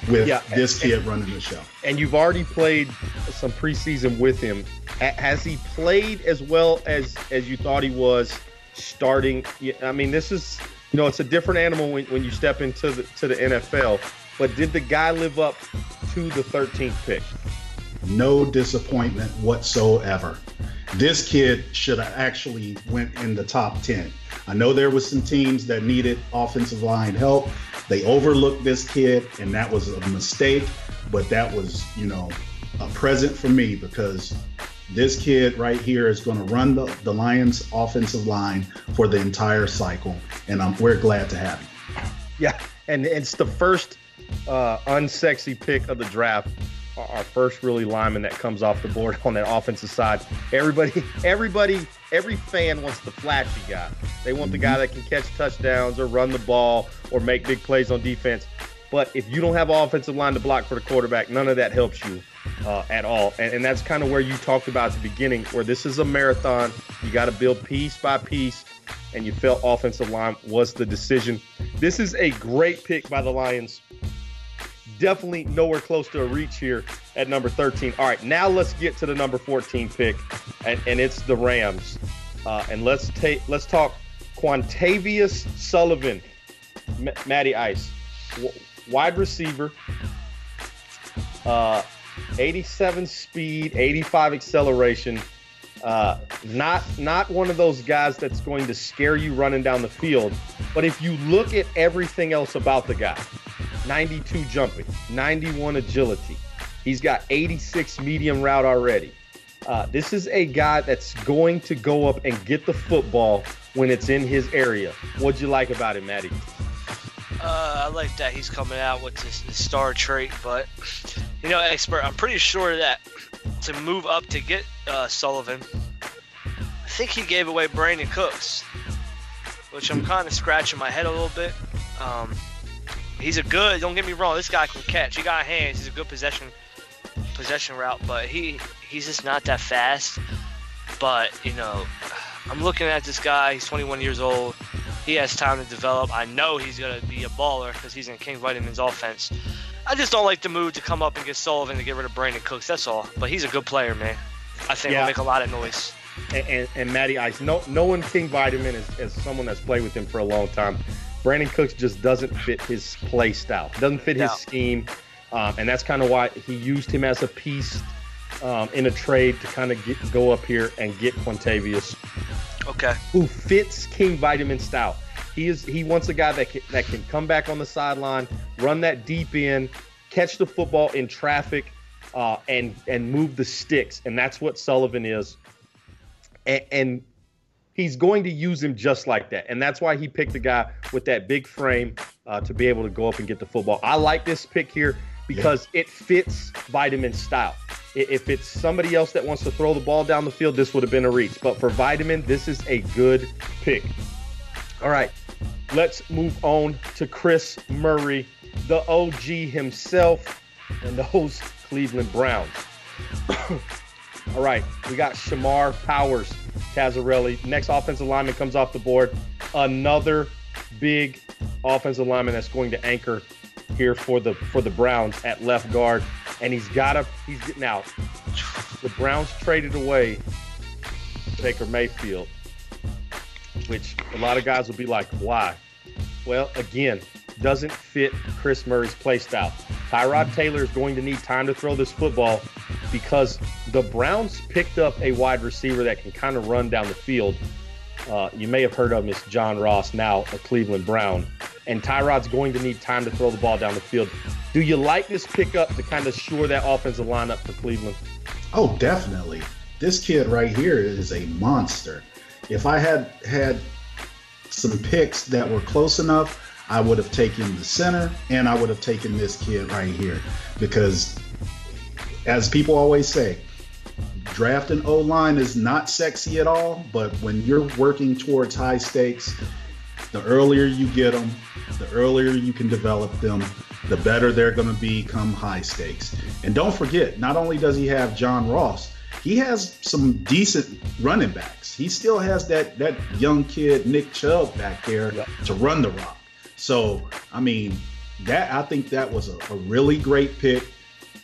Speaker 3: with this kid running the show.
Speaker 1: And you've already played some preseason with him. Has he played as well as you thought he was starting? I mean, this is, it's a different animal when you step into the NFL. But did the guy live up to the 13th pick?
Speaker 3: No disappointment whatsoever. This kid should have actually went in the top 10. I know there was some teams that needed offensive line help. They overlooked this kid, and that was a mistake. But that was, a present for me, because this kid right here is going to run the Lions offensive line for the entire cycle, and we're glad to have him.
Speaker 1: Yeah, and it's the first unsexy pick of the draft. Our first really lineman that comes off the board on that offensive side. Every fan wants the flashy guy. They want the guy that can catch touchdowns or run the ball or make big plays on defense. But if you don't have an offensive line to block for the quarterback, none of that helps you at all. And that's kind of where you talked about at the beginning, where this is a marathon. You got to build piece by piece, and you felt offensive line was the decision. This is a great pick by the Lions. Definitely nowhere close to a reach here at number 13. All right, now let's get to the number 14 pick, and it's the Rams. And let's talk Quantavious Sullivan, Matty Ice, wide receiver. 87 speed, 85 acceleration. Not one of those guys that's going to scare you running down the field. But if you look at everything else about the guy, 92 jumping, 91 agility. He's got 86 medium route already. This is a guy that's going to go up and get the football when it's in his area. What'd you like about him, Maddie?
Speaker 2: I like that he's coming out with this star trait, but expert, I'm pretty sure that to move up to get Sullivan, I think he gave away Brandon Cooks, which I'm kind of scratching my head a little bit. He's don't get me wrong, this guy can catch. He got hands. He's a good possession route, but he's just not that fast. But I'm looking at this guy. He's 21 years old. He has time to develop. I know he's going to be a baller because he's in King Vitamin's offense. I just don't like the move to come up and get Sullivan to get rid of Brandon Cooks. That's all. But he's a good player, man. I think he'll make a lot of noise.
Speaker 1: And Matty Ice, knowing King Vitamin as someone that's played with him for a long time, Brandon Cooks just doesn't fit his play style. Doesn't fit his scheme. And that's kind of why he used him as a piece in a trade to kind of go up here and get Quintavious.
Speaker 2: Okay.
Speaker 1: Who fits King Vitamin style. He wants a guy that can come back on the sideline, run that deep in, catch the football in traffic, and move the sticks. And that's what Sullivan is. And he's going to use him just like that. And that's why he picked a guy with that big frame to be able to go up and get the football. I like this pick here because it fits Vitamin's style. If it's somebody else that wants to throw the ball down the field, this would have been a reach. But for Vitamin, this is a good pick. All right, let's move on to Chris Murray, the OG himself, and those Cleveland Browns. All right, we got Shamar Powers, Tazzarelli. Next offensive lineman comes off the board. Another big offensive lineman that's going to anchor here for the Browns at left guard. And he's getting out. The Browns traded away Baker Mayfield, which a lot of guys will be like, why? Well, again, doesn't fit Chris Murray's play style. Tyrod Taylor is going to need time to throw this football because the Browns picked up a wide receiver that can kind of run down the field. You may have heard of him. It's John Ross, now a Cleveland Brown. And Tyrod's going to need time to throw the ball down the field. Do you like this pickup to kind of shore that offensive lineup for Cleveland?
Speaker 3: Oh, definitely. This kid right here is a monster. If I had some picks that were close enough, I would have taken the center and I would have taken this kid right here. Because as people always say, drafting O-line is not sexy at all, but when you're working towards high stakes, the earlier you get them, the earlier you can develop them, the better they're going to become high stakes. And don't forget, not only does he have John Ross, he has some decent running backs. He still has that young kid, Nick Chubb, back there to run the rock. So, I mean, I think that was a really great pick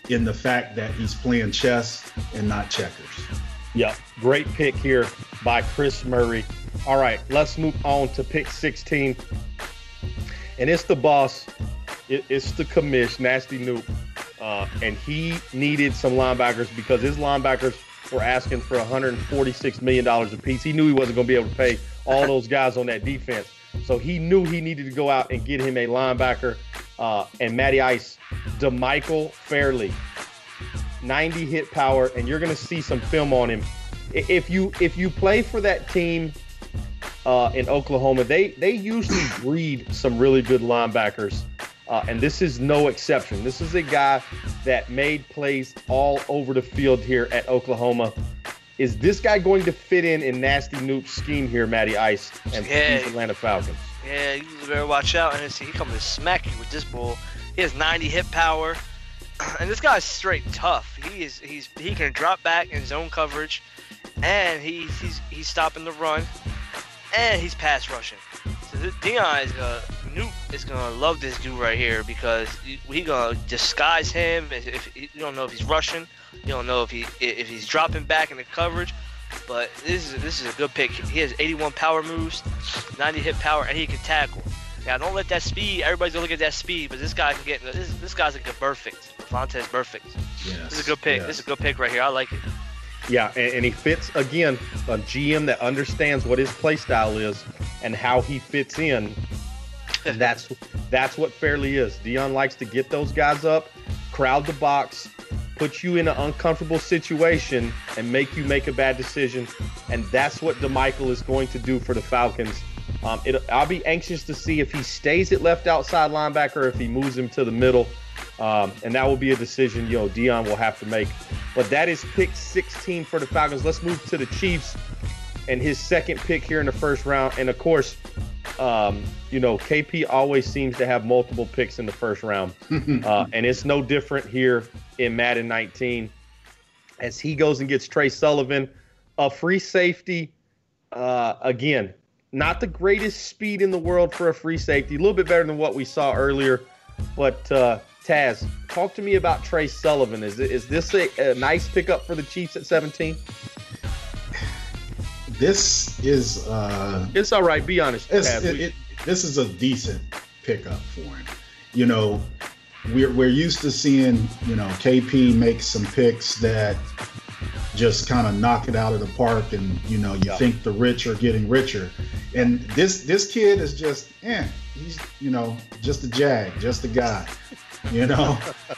Speaker 3: in the fact that he's playing chess and not checkers.
Speaker 1: Yeah, great pick here by Chris Murray. All right, let's move on to pick 16. And it's the boss. It's the commish, Nasty Noop. And he needed some linebackers because his linebackers were asking for $146 million apiece. He knew he wasn't going to be able to pay all those guys on that defense. So he knew he needed to go out and get him a linebacker. And Matty Ice, DeMichael Fairley, 90 hit power, and you're going to see some film on him. If you play for that team in Oklahoma, they usually breed some really good linebackers, and this is no exception. This is a guy that made plays all over the field here at Oklahoma. Is this guy going to fit in Nasty Noop's scheme here, Matty Ice, and these Atlanta Falcons?
Speaker 2: Yeah, you better watch out. And he coming to smack you with this bull. He has 90 hit power, and this guy's straight tough. He can drop back in zone coverage, and he's stopping the run, and he's pass rushing. So Dion is gonna love this dude right here because he gonna disguise him. If you don't know if he's rushing, you don't know if he's dropping back in the coverage. But this is a good pick. He has 81 power moves, 90 hit power, and he can tackle. Now don't let that speed. Everybody's gonna look at that speed, but this guy can get. This guy's like a perfect Devontae's perfect.
Speaker 3: Yes.
Speaker 2: This is a good pick.
Speaker 3: Yes.
Speaker 2: This is a good pick right here. I like it.
Speaker 1: Yeah, and he fits, again, a GM that understands what his play style is and how he fits in. And that's what Fairley is. Dion likes to get those guys up, crowd the box, put you in an uncomfortable situation, and make you make a bad decision. And that's what DeMichael is going to do for the Falcons. I'll be anxious to see if he stays at left outside linebacker or if he moves him to the middle. And that will be a decision, Dion will have to make. But that is pick 16 for the Falcons. Let's move to the Chiefs and his second pick here in the first round. And, of course, KP always seems to have multiple picks in the first round. And it's no different here in Madden 19 as he goes and gets Trey Sullivan, a free safety. Again, not the greatest speed in the world for a free safety, a little bit better than what we saw earlier. But Taz, talk to me about Trey Sullivan. Is this a nice pickup for the Chiefs at 17?
Speaker 3: This is
Speaker 1: it's all right. Be honest, Taz.
Speaker 3: This is a decent pickup for him. We're used to seeing KP make some picks that just kind of knock it out of the park, and you think the rich are getting richer, and this kid is just he's just a jag, just a guy,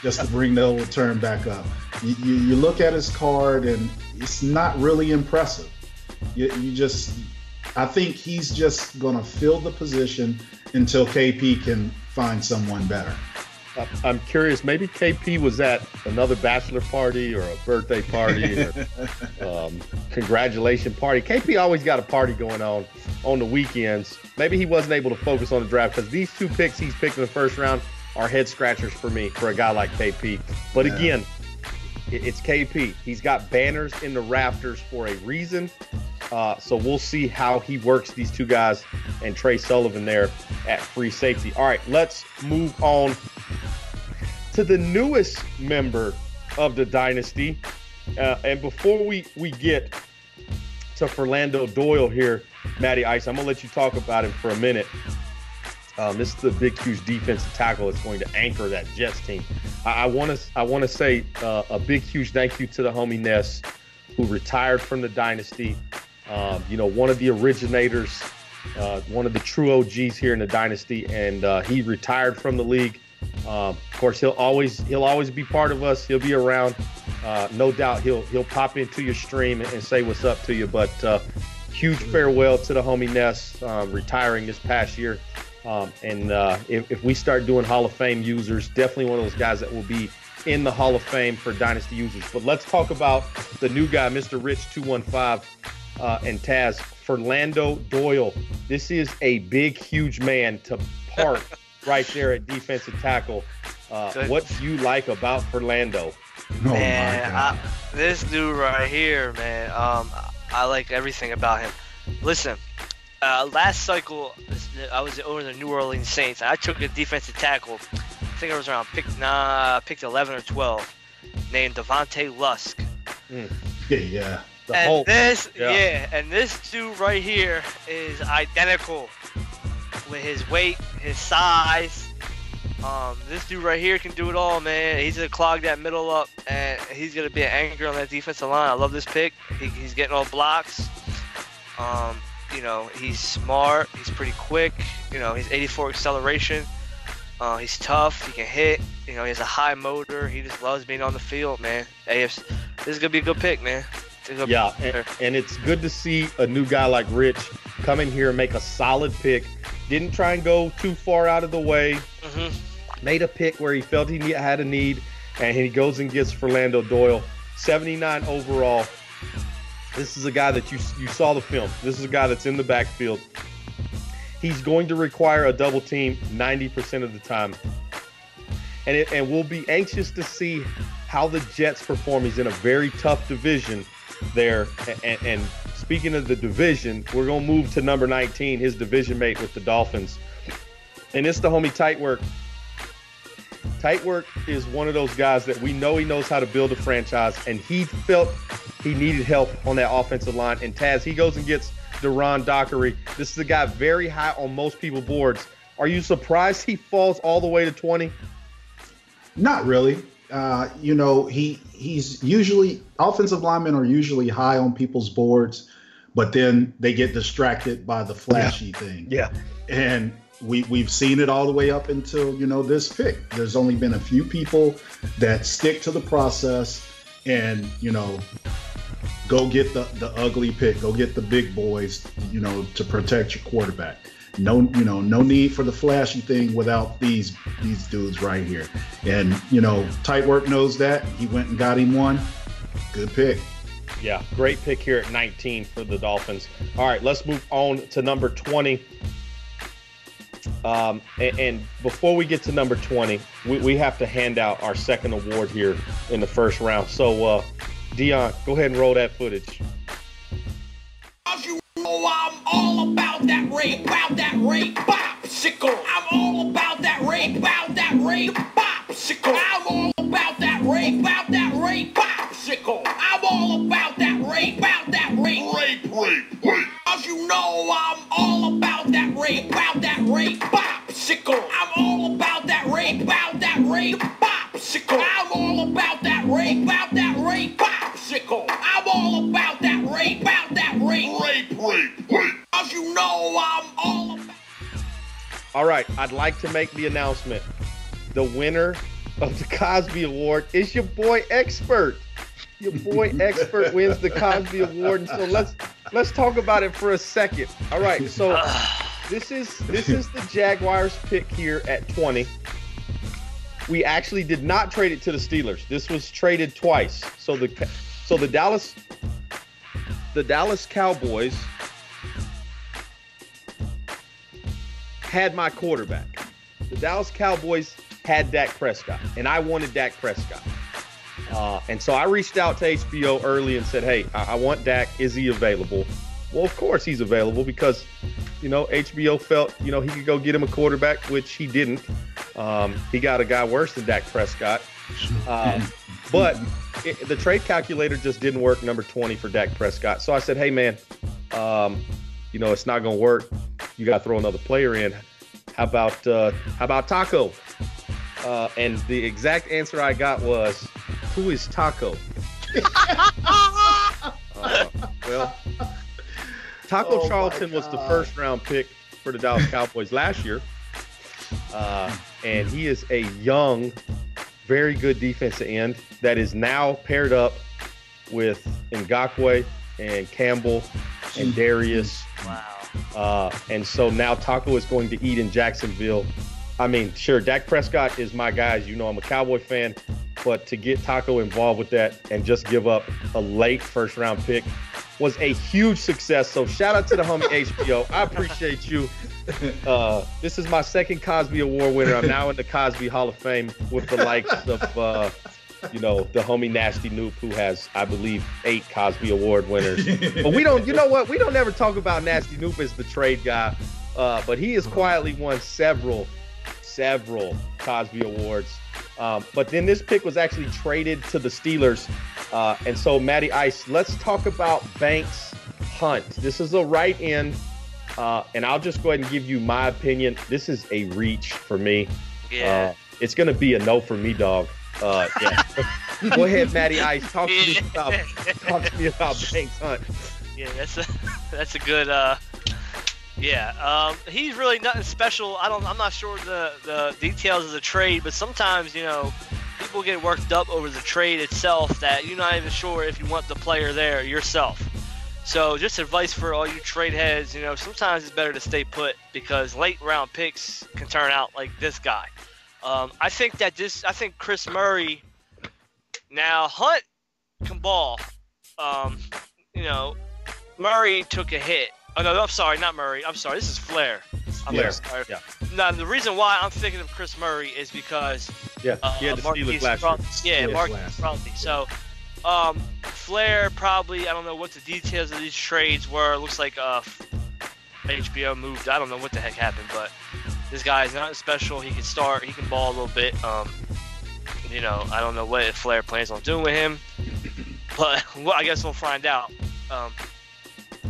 Speaker 3: just to bring the old term back up. You look at his card and it's not really impressive. I think he's just gonna fill the position until KP can find someone better.
Speaker 1: I'm curious, maybe KP was at another bachelor party or a birthday party or congratulation party. KP always got a party going on the weekends. Maybe he wasn't able to focus on the draft because these two picks he's picked in the first round are head scratchers for me, for a guy like KP. But again, it's KP. He's got banners in the rafters for a reason. So we'll see how he works these two guys and Trey Sullivan there at free safety. All right, let's move on to the newest member of the Dynasty. And before we get to Philando Doyle here, Matty Ice, I'm going to let you talk about him for a minute. This is the big, huge defensive tackle that's going to anchor that Jets team. I want to say a big, huge thank you to the homie Ness, who retired from the Dynasty. One of the originators, one of the true OGs here in the Dynasty, and he retired from the league. Of course, he'll always be part of us. He'll be around. No doubt he'll pop into your stream and say what's up to you. But huge farewell to the homie Ness, retiring this past year. If we start doing Hall of Fame users, definitely one of those guys that will be in the Hall of Fame for Dynasty users. But let's talk about the new guy, Mr. Rich 215 and Taz, Philando Doyle. This is a big, huge man to park right there at defensive tackle. What do you like about Philando?
Speaker 2: Man, this dude right here, man, I like everything about him. Listen, last cycle, I was over the New Orleans Saints. I took a defensive tackle. I think I was around picked 11 or 12, named Devontae Lusk.
Speaker 3: Yeah.
Speaker 2: And this dude right here is identical with his weight, his size. This dude right here can do it all, man. He's gonna clog that middle up, and he's gonna be an anchor on that defensive line. I love this pick. He's getting all blocks. He's smart. He's pretty quick. He's 84 acceleration. He's tough. He can hit. He has a high motor. He just loves being on the field, man. This is gonna be a good pick, man.
Speaker 1: Yeah, and it's good to see a new guy like Rich come in here and make a solid pick. Didn't try and go too far out of the way. Mm-hmm. Made a pick where he felt he had a need, and he goes and gets Philando Doyle, 79 overall. This is a guy that you saw the film. This is a guy that's in the backfield. He's going to require a double team 90% of the time. And we'll be anxious to see how the Jets perform. He's in a very tough division there. And speaking of the division, we're going to move to number 19, his division mate with the Dolphins. And it's the homie Tight Work. Tight Work is one of those guys that we know he knows how to build a franchise, and he felt he needed help on that offensive line. And Taz, he goes and gets Deron Dockery. This is a guy very high on most people's boards. Are you surprised he falls all the way to 20?
Speaker 3: Not really. You know, he's usually, offensive linemen are usually high on people's boards, but then they get distracted by the flashy thing.
Speaker 1: Yeah.
Speaker 3: And we've seen it all the way up until, you know, this pick. There's only been a few people that stick to the process and, you know, go get the ugly pick, go get the big boys, you know, to protect your quarterback. No need for the flashy thing without these dudes right here. And, you know, Tight Work knows that. He went and got him one. Good pick.
Speaker 1: Yeah, great pick here at 19 for the Dolphins. All right, let's move on to number 20. And before we get to number 20, we have to hand out our second award here in the first round. So, Dion, go ahead and roll that footage.
Speaker 5: You know I'm all about that rate, popsicle. I'm all about that rate, popsicle. I'm all about that rate, popsicle. I'm all about that rate, rate. Cause you know I'm all about that rate, popsicle. I'm all about that rate, popsicle. I'm all about that rate, popsicle. I'm all about that rate, rate. Cause you know I'm all about.
Speaker 1: All right, I'd like to make the announcement. The winner of the Cosby Award is your boy Expert. Your boy Expert wins the Cosby Award, and so let's talk about it for a second. All right, so this is the Jaguars pick here at 20. We actually did not trade it to the Steelers. This was traded twice. So the Dallas Cowboys had my quarterback. The Dallas Cowboys had Dak Prescott, and I wanted Dak Prescott. And so I reached out to HBO early and said, hey, I want Dak. Is he available? Well, of course he's available because, you know, HBO felt, you know, he could go get him a quarterback, which he didn't. He got a guy worse than Dak Prescott. But the trade calculator just didn't work, number 20 for Dak Prescott. So I said, hey, man, you know, it's not going to work. You got to throw another player in. How about Taco? And the exact answer I got was, who is Taco? Well, Taco Charlton was the first round pick for the Dallas Cowboys last year. And he is a young, very good defensive end that is now paired up with Ngakoue and Campbell and Darius.
Speaker 2: Wow.
Speaker 1: And so now Taco is going to eat in Jacksonville. I mean, sure, Dak Prescott is my guy. As you know, I'm a Cowboy fan. But to get Taco involved with that and just give up a late first-round pick was a huge success. So shout out to the homie HBO. I appreciate you. This is my second Cosby Award winner. I'm now in the Cosby Hall of Fame with the likes of, you know, the homie Nasty Noop, who has, I believe, 8 Cosby Award winners. But we don't, you know what? We don't ever talk about Nasty Noop as the trade guy. But he has quietly won several Cosby Awards. But then this pick was actually traded to the Steelers. And so, Matty Ice, let's talk about Banks Hunt. This is a right end. And I'll just go ahead and give you my opinion. This is a reach for me.
Speaker 2: Yeah.
Speaker 1: It's going to be a no for me, dog. Yeah. Go ahead, Matty Ice. Talk to me about Banks Hunt.
Speaker 2: Yeah, that's a good. He's really nothing special. I'm not sure the details of the trade, but sometimes, you know, people get worked up over the trade itself that you're not even sure if you want the player there yourself. So just advice for all you trade heads, you know, sometimes it's better to stay put because late round picks can turn out like this guy. I think Chris Murray, now Hunt can ball. You know, Murray took a hit. Oh, no, I'm sorry, not Murray. I'm sorry, this is Flair.
Speaker 1: Yeah.
Speaker 2: Now, the reason why I'm thinking of Chris Murray is because
Speaker 1: he had the Steelers last year.
Speaker 2: Marquise Brownlee. So, Flair probably, I don't know what the details of these trades were. It looks like HBO moved. I don't know what the heck happened, but this guy is not special. He can start. He can ball a little bit. You know, I don't know what Flair plans on doing with him, but I guess we'll find out.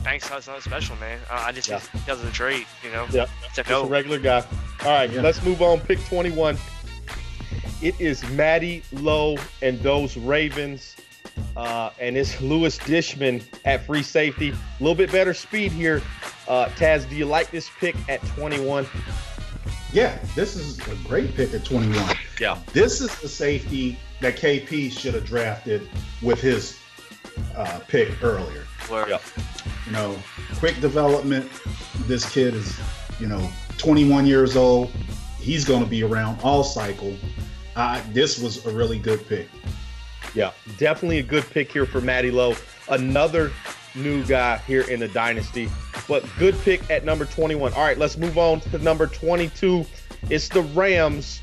Speaker 2: Banks Hunt's not special, man. I just because of the trade, you know.
Speaker 1: Yeah, just a regular guy. All right, let's move on. Pick 21. It is Matty Lowe and those Ravens. And it's Lewis Dishman at free safety. A little bit better speed here. Taz, do you like this pick at 21?
Speaker 3: Yeah, this is a great pick at 21.
Speaker 1: Yeah.
Speaker 3: This is the safety that KP should have drafted with his pick earlier.
Speaker 1: Yeah.
Speaker 3: You know, quick development. This kid is, 21 years old. He's going to be around all cycle. This was a really good pick.
Speaker 1: Yeah, definitely a good pick here for Matty Lowe. Another new guy here in the Dynasty, but good pick at number 21. All right, let's move on to number 22. It's the Rams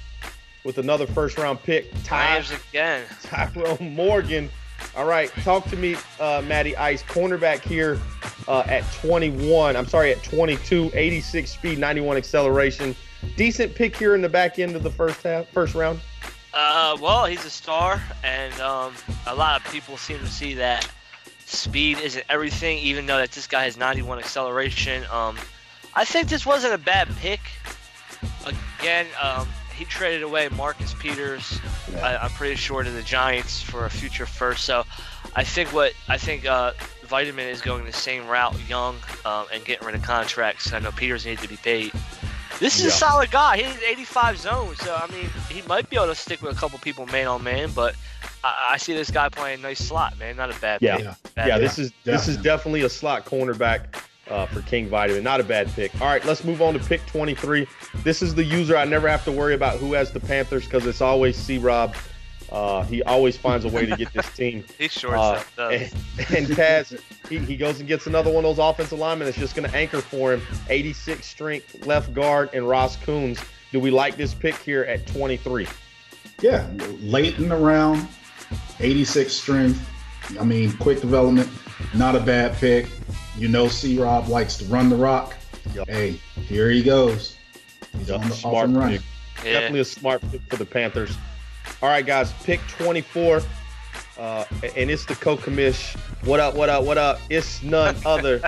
Speaker 1: with another first-round pick.
Speaker 2: Rams again.
Speaker 1: Tyrone Morgan. All right, talk to me, Matty Ice. Cornerback here at 21. I'm sorry, at 22. 86 speed, 91 acceleration. Decent pick here in the back end of the first round.
Speaker 2: Well, he's a star, and a lot of people seem to see that speed isn't everything, even though that this guy has 91 acceleration. I think this wasn't a bad pick. Again, he traded away Marcus Peters, I'm pretty sure, to the Giants for a future first. So I think Vitamin is going the same route, young, and getting rid of contracts. I know Peters needs to be paid. This is a solid guy. He's 85 zone, so I mean, he might be able to stick with a couple people man on man. But I see this guy playing a nice slot, man. Not a bad pick.
Speaker 1: This is definitely a slot cornerback for King Vitamin. Not a bad pick. All right, let's move on to pick 23. This is the user I never have to worry about who has the Panthers because it's always C-Rob. He always finds a way to get this team.
Speaker 2: He sure does.
Speaker 1: And Taz, he goes and gets another one of those offensive linemen that's just going to anchor for him. 86 strength left guard and Ross Coons. Do we like this pick here at 23?
Speaker 3: Yeah, late in the round, 86 strength. I mean, quick development, not a bad pick. C-Rob likes to run the rock.
Speaker 1: Yep.
Speaker 3: Hey, here he goes. He's on the off and running.
Speaker 1: Yeah. Definitely a smart pick for the Panthers. All right, guys, pick 24, and it's the co-commish. What up? It's none other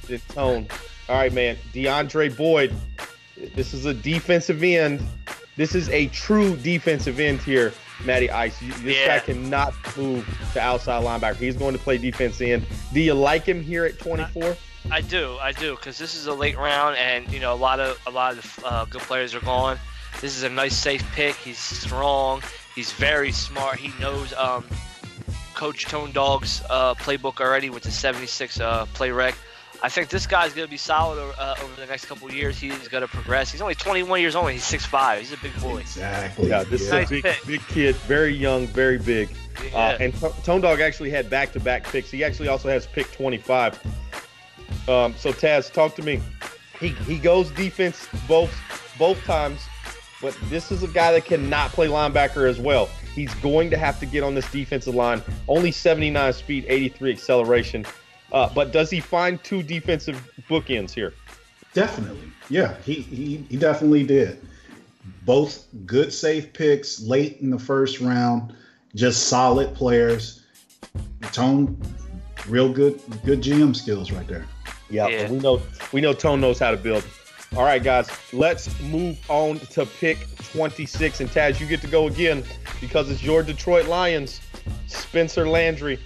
Speaker 1: than Tone. All right, man, DeAndre Boyd. This is a defensive end. This is a true defensive end here, Matty Ice. This guy cannot move to outside linebacker. He's going to play defense end. Do you like him here at 24?
Speaker 2: I do, because this is a late round, and a lot of good players are gone. This is a nice, safe pick. He's strong. He's very smart. He knows Coach Tone Dog's playbook already with the 76 play rec. I think this guy's going to be solid over the next couple of years. He's going to progress. He's only 21 years old. He's 6'5". He's a big boy.
Speaker 3: Exactly.
Speaker 1: Yeah, this is a big kid. Very young, very big. Yeah. And Tone Dog actually had back-to-back picks. He actually also has pick 25. So, Taz, talk to me. He goes defense both times. But this is a guy that cannot play linebacker as well. He's going to have to get on this defensive line. Only 79 speed, 83 acceleration. But does he find two defensive bookends here?
Speaker 3: Definitely. Yeah, he definitely did. Both good, safe picks late in the first round. Just solid players. Tone, real good GM skills right there.
Speaker 1: Yeah. We know Tone knows how to build. All right, guys, let's move on to pick 26. And Taz, you get to go again because it's your Detroit Lions, Spencer Landry.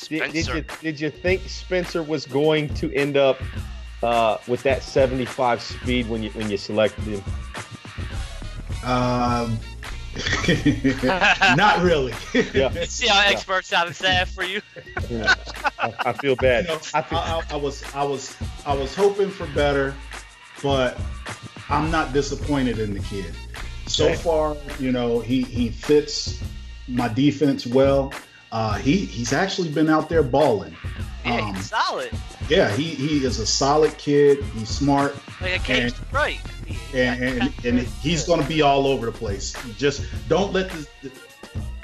Speaker 1: Did you think Spencer was going to end up with that 75 speed when you selected him?
Speaker 3: Not really.
Speaker 1: Yeah.
Speaker 2: See how experts out of staff for you.
Speaker 1: Yeah. I feel bad.
Speaker 3: I was hoping for better. But I'm not disappointed in the kid. So far, he fits my defense well. He's actually been out there balling.
Speaker 2: Yeah, he's solid.
Speaker 3: Yeah, he is a solid kid. He's smart.
Speaker 2: Like a cage, right?
Speaker 3: And he's going to be all over the place. Just don't let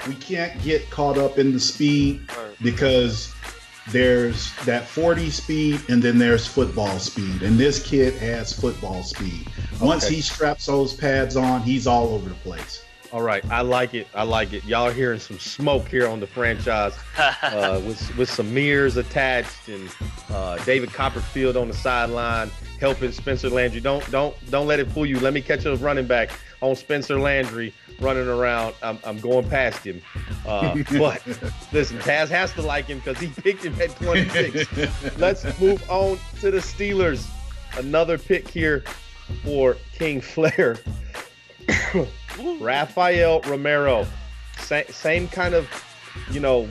Speaker 3: we can't get caught up in the speed because there's that 40 speed and then there's football speed. And this kid has football speed. Once he straps those pads on, he's all over the place.
Speaker 1: All right. I like it. Y'all are hearing some smoke here on the franchise with some mirrors attached and David Copperfield on the sideline helping Spencer Landry. Don't let it fool you. Let me catch a running back on Spencer Landry running around. I'm going past him. But listen, Taz has to like him because he picked him at 26. Let's move on to the Steelers. Another pick here for King Flair. Rafael Romero. Same kind of,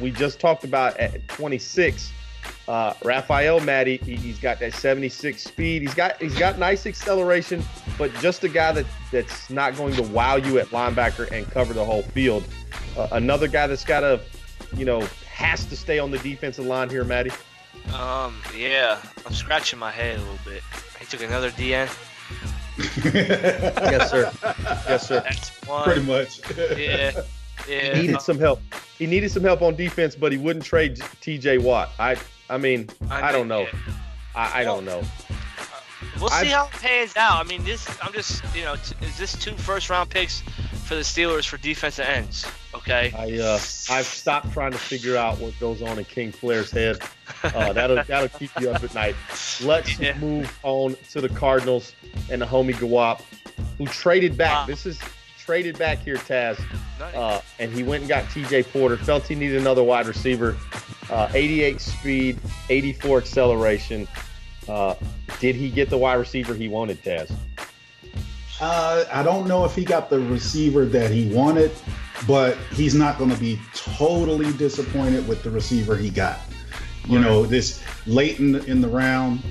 Speaker 1: we just talked about at 26. Rafael, Matty, he's got that 76 speed. He's got nice acceleration, but just a guy that's not going to wow you at linebacker and cover the whole field. Another guy that's got to, has to stay on the defensive line here, Matty.
Speaker 2: Yeah, I'm scratching my head a little bit. He took another DN.
Speaker 1: Yes, sir. Yes, sir.
Speaker 2: That's one.
Speaker 3: Pretty much.
Speaker 2: Yeah.
Speaker 1: He needed some help. He needed some help on defense, but he wouldn't trade T.J. Watt. I don't know. I don't know.
Speaker 2: We'll see how it pans out. I mean, is this 2 first-round picks for the Steelers for defensive ends? Okay.
Speaker 1: I've stopped trying to figure out what goes on in King Flair's head. That'll keep you up at night. Let's move on to the Cardinals and the homie Gawap, who traded back. Traded back here, Taz.
Speaker 2: Nice.
Speaker 1: And he went and got T.J. Porter. Felt he needed another wide receiver. 88 speed, 84 acceleration. Did he get the wide receiver he wanted, Taz?
Speaker 3: I don't know if he got the receiver that he wanted, but he's not going to be totally disappointed with the receiver he got. This late in the round,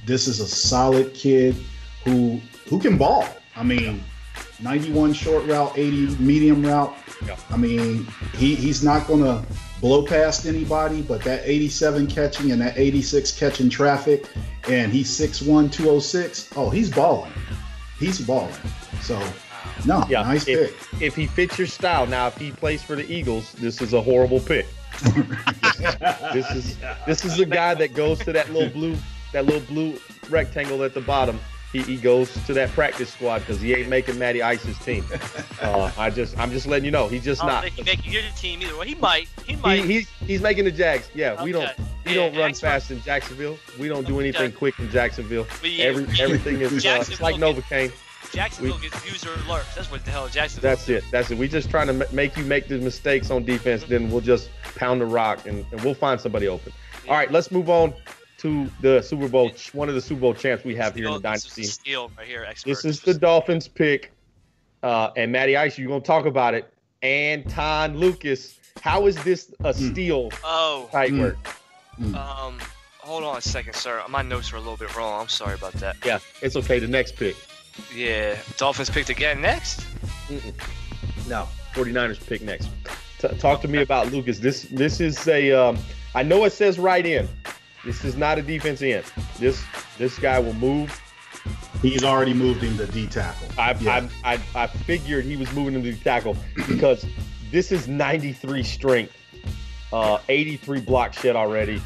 Speaker 3: this is a solid kid who can ball. I mean, 91 short route, 80 medium route.
Speaker 1: Yeah.
Speaker 3: I mean, he's not going to blow past anybody, but that 87 catching and that 86 catching traffic, and he's 6'1", 206. Oh, he's balling. He's balling. So, nice pick.
Speaker 1: If he fits your style. Now, if he plays for the Eagles, this is a horrible pick. This is a guy that goes to that little blue rectangle at the bottom. He goes to that practice squad because he ain't making Matty Ice's team. I'm just letting you know he's just not.
Speaker 2: He's making your team either. Well, he might.
Speaker 1: He's making the Jags. Yeah,
Speaker 2: okay.
Speaker 1: we don't run fast in Jacksonville. We don't do anything quick in Jacksonville. Everything is it's like Novocaine.
Speaker 2: Jacksonville gets user alerts. That's what the hell Jacksonville.
Speaker 1: That's it. We just trying to make you make the mistakes on defense. Then we'll just pound the rock and we'll find somebody open. All right, let's move on to the Super Bowl, one of the Super Bowl champs we have here in the Dynasty.
Speaker 2: This is a steal right here, expert.
Speaker 1: This is the Dolphins pick. And Matty Ice, you're going to talk about it. Anton Lucas. How is this a steal? Tight work.
Speaker 2: Hold on a second, sir. My notes are a little bit wrong. I'm sorry about that.
Speaker 1: Yeah, it's okay. The next pick.
Speaker 2: Yeah. Dolphins picked again next?
Speaker 1: No, 49ers pick next. Talk to me about Lucas. This is a I know it says right in. This is not a defense end. This guy will move.
Speaker 3: He's already moved him to D tackle.
Speaker 1: I figured he was moving him to D tackle because this is 93 strength, 83 block shed already.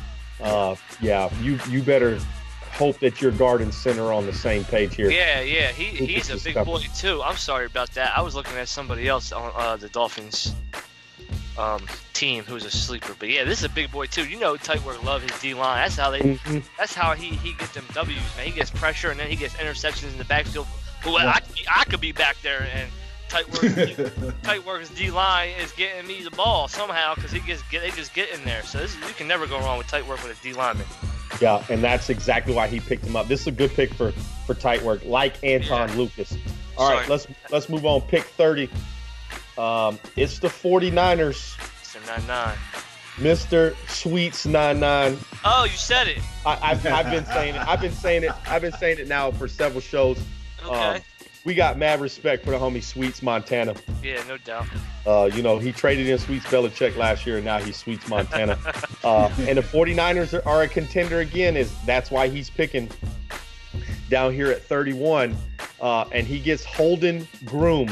Speaker 1: You better hope that your guard and center are on the same page here.
Speaker 2: Yeah. He's a big boy too. I'm sorry about that. I was looking at somebody else on the Dolphins team who's a sleeper. But yeah, this is a big boy too. Tight work love his D line. That's how that's how he gets them W's, man. He gets pressure and then he gets interceptions in the backfield. Well, I could be back there and Tight work's D line is getting me the ball somehow because they just get in there. So you can never go wrong with tight work with a D lineman.
Speaker 1: Yeah, and that's exactly why he picked him up. This is a good pick for tight work, like Anton Lucas. All right, let's move on. Pick 30. It's the 49ers.
Speaker 2: Mr. 99.
Speaker 1: Mr. Sweets 99.
Speaker 2: Oh, you said it.
Speaker 1: I've been saying it. I've been saying it now for several shows.
Speaker 2: Okay.
Speaker 1: We got mad respect for the homie Sweets Montana.
Speaker 2: Yeah, no doubt.
Speaker 1: He traded in Sweets Belichick last year, and now he's Sweets Montana. And the 49ers are a contender again. That's why he's picking down here at 31. And he gets Holden Groom.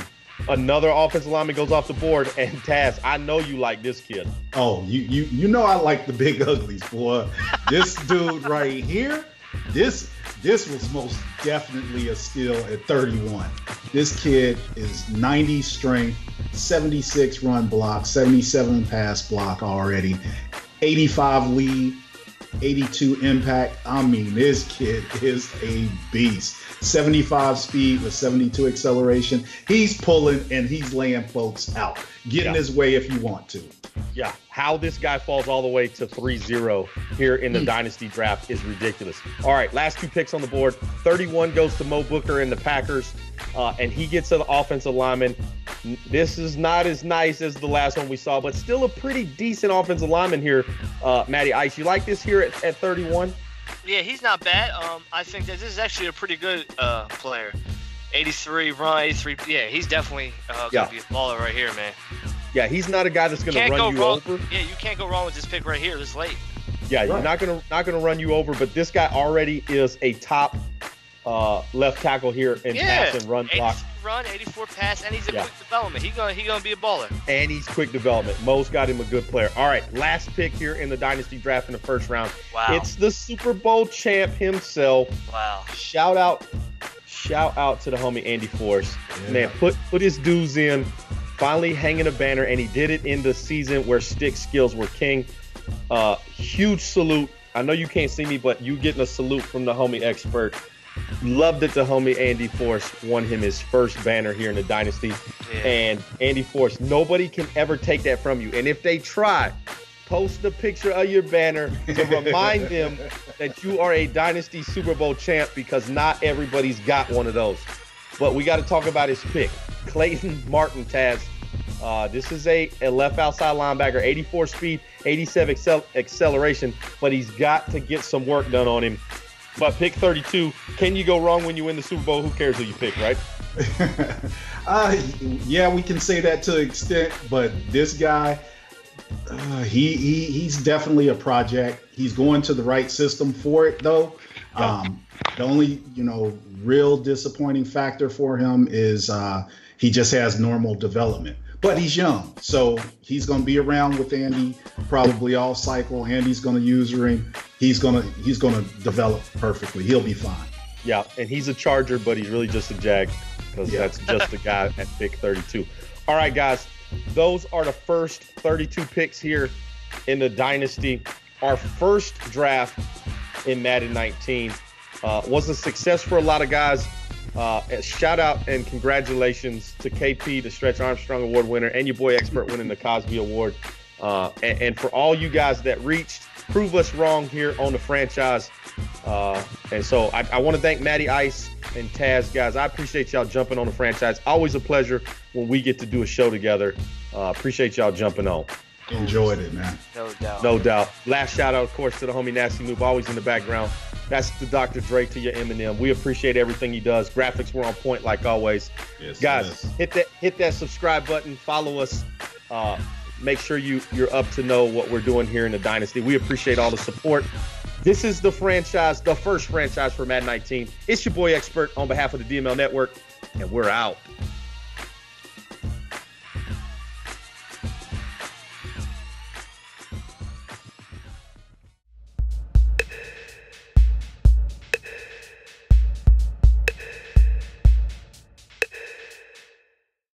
Speaker 1: Another offensive lineman goes off the board. And Taz, I know you like this kid.
Speaker 3: Oh, you know I like the big uglies, boy. This dude right here, this was most definitely a steal at 31. This kid is 90 strength, 76 run block, 77 pass block already, 85 lead. 82 impact. I mean, this kid is a beast. 75 speed with 72 acceleration. He's pulling and he's laying folks out. Get in his way if you want to.
Speaker 1: Yeah, how this guy falls all the way to 3-0 here in the Dynasty draft is ridiculous. All right, last 2 picks on the board. 31 goes to Mo Booker and the Packers, and he gets an offensive lineman. This is not as nice as the last one we saw, but still a pretty decent offensive lineman here, Matty Ice. You like this here at 31?
Speaker 2: Yeah, he's not bad. I think that this is actually a pretty good player. 83 run, 83. Yeah, he's definitely going to be a baller right here, man.
Speaker 1: Yeah, he's not a guy that's going to run you over.
Speaker 2: Yeah, you can't go wrong with this pick right here this late.
Speaker 1: Yeah, you're not gonna run you over, but this guy already is a top left tackle here in pass and run block.
Speaker 2: 83 run, 84 pass, and he's a quick development. He's gonna be a baller.
Speaker 1: And he's quick development. Mo's got him a good player. All right, last pick here in the Dynasty draft in the first round.
Speaker 2: Wow.
Speaker 1: It's the Super Bowl champ himself.
Speaker 2: Wow.
Speaker 1: Shout out to the homie Andy Force. Yeah. Man, put his dues in. Finally hanging a banner, and he did it in the season where stick skills were king. Huge salute. I know you can't see me, but you getting a salute from the homie expert. Loved it the homie Andy Force won him his first banner here in the Dynasty. Yeah. And Andy Force, nobody can ever take that from you. And if they try, post a picture of your banner to remind them that you are a Dynasty Super Bowl champ, because not everybody's got one of those. But we got to talk about his pick. Clayton Martin, Taz. This is a left outside linebacker, 84 speed, 87 acceleration, but he's got to get some work done on him. But pick 32, can you go wrong when you win the Super Bowl? Who cares who you pick, right?
Speaker 3: Yeah, we can say that to an extent, but this guy, he's definitely a project. He's going to the right system for it, though. The only, real disappointing factor for him is he just has normal development, but he's young. So he's going to be around with Andy probably all cycle. Andy's going to use him. He's going to develop perfectly. He'll be fine.
Speaker 1: Yeah. And he's a Charger, but he's really just a Jag, because that's just the guy at pick 32. All right, guys, those are the first 32 picks here in the Dynasty. Our first draft in Madden 19 was a success for a lot of guys. Shout out and congratulations to KP, the Stretch Armstrong Award winner, and your boy Expert winning the Cosby Award. And for all you guys that reached, prove us wrong here on the franchise. And so I want to thank Matty Ice and Taz, guys. I appreciate y'all jumping on the franchise. Always a pleasure when we get to do a show together. Appreciate y'all jumping on.
Speaker 3: Enjoyed it, man.
Speaker 2: No doubt.
Speaker 1: Last shout out, of course, to the homie Nasty Noob, always in the background. That's the Dr. Dre to your Eminem. We appreciate everything he does. Graphics were on point like always.
Speaker 3: Yes,
Speaker 1: guys, hit that subscribe button. Follow us. Make sure you're up to know what we're doing here in the Dynasty. We appreciate all the support. This is the franchise, the first franchise for Madden 19. It's your boy Expert on behalf of the DML Network, and we're out.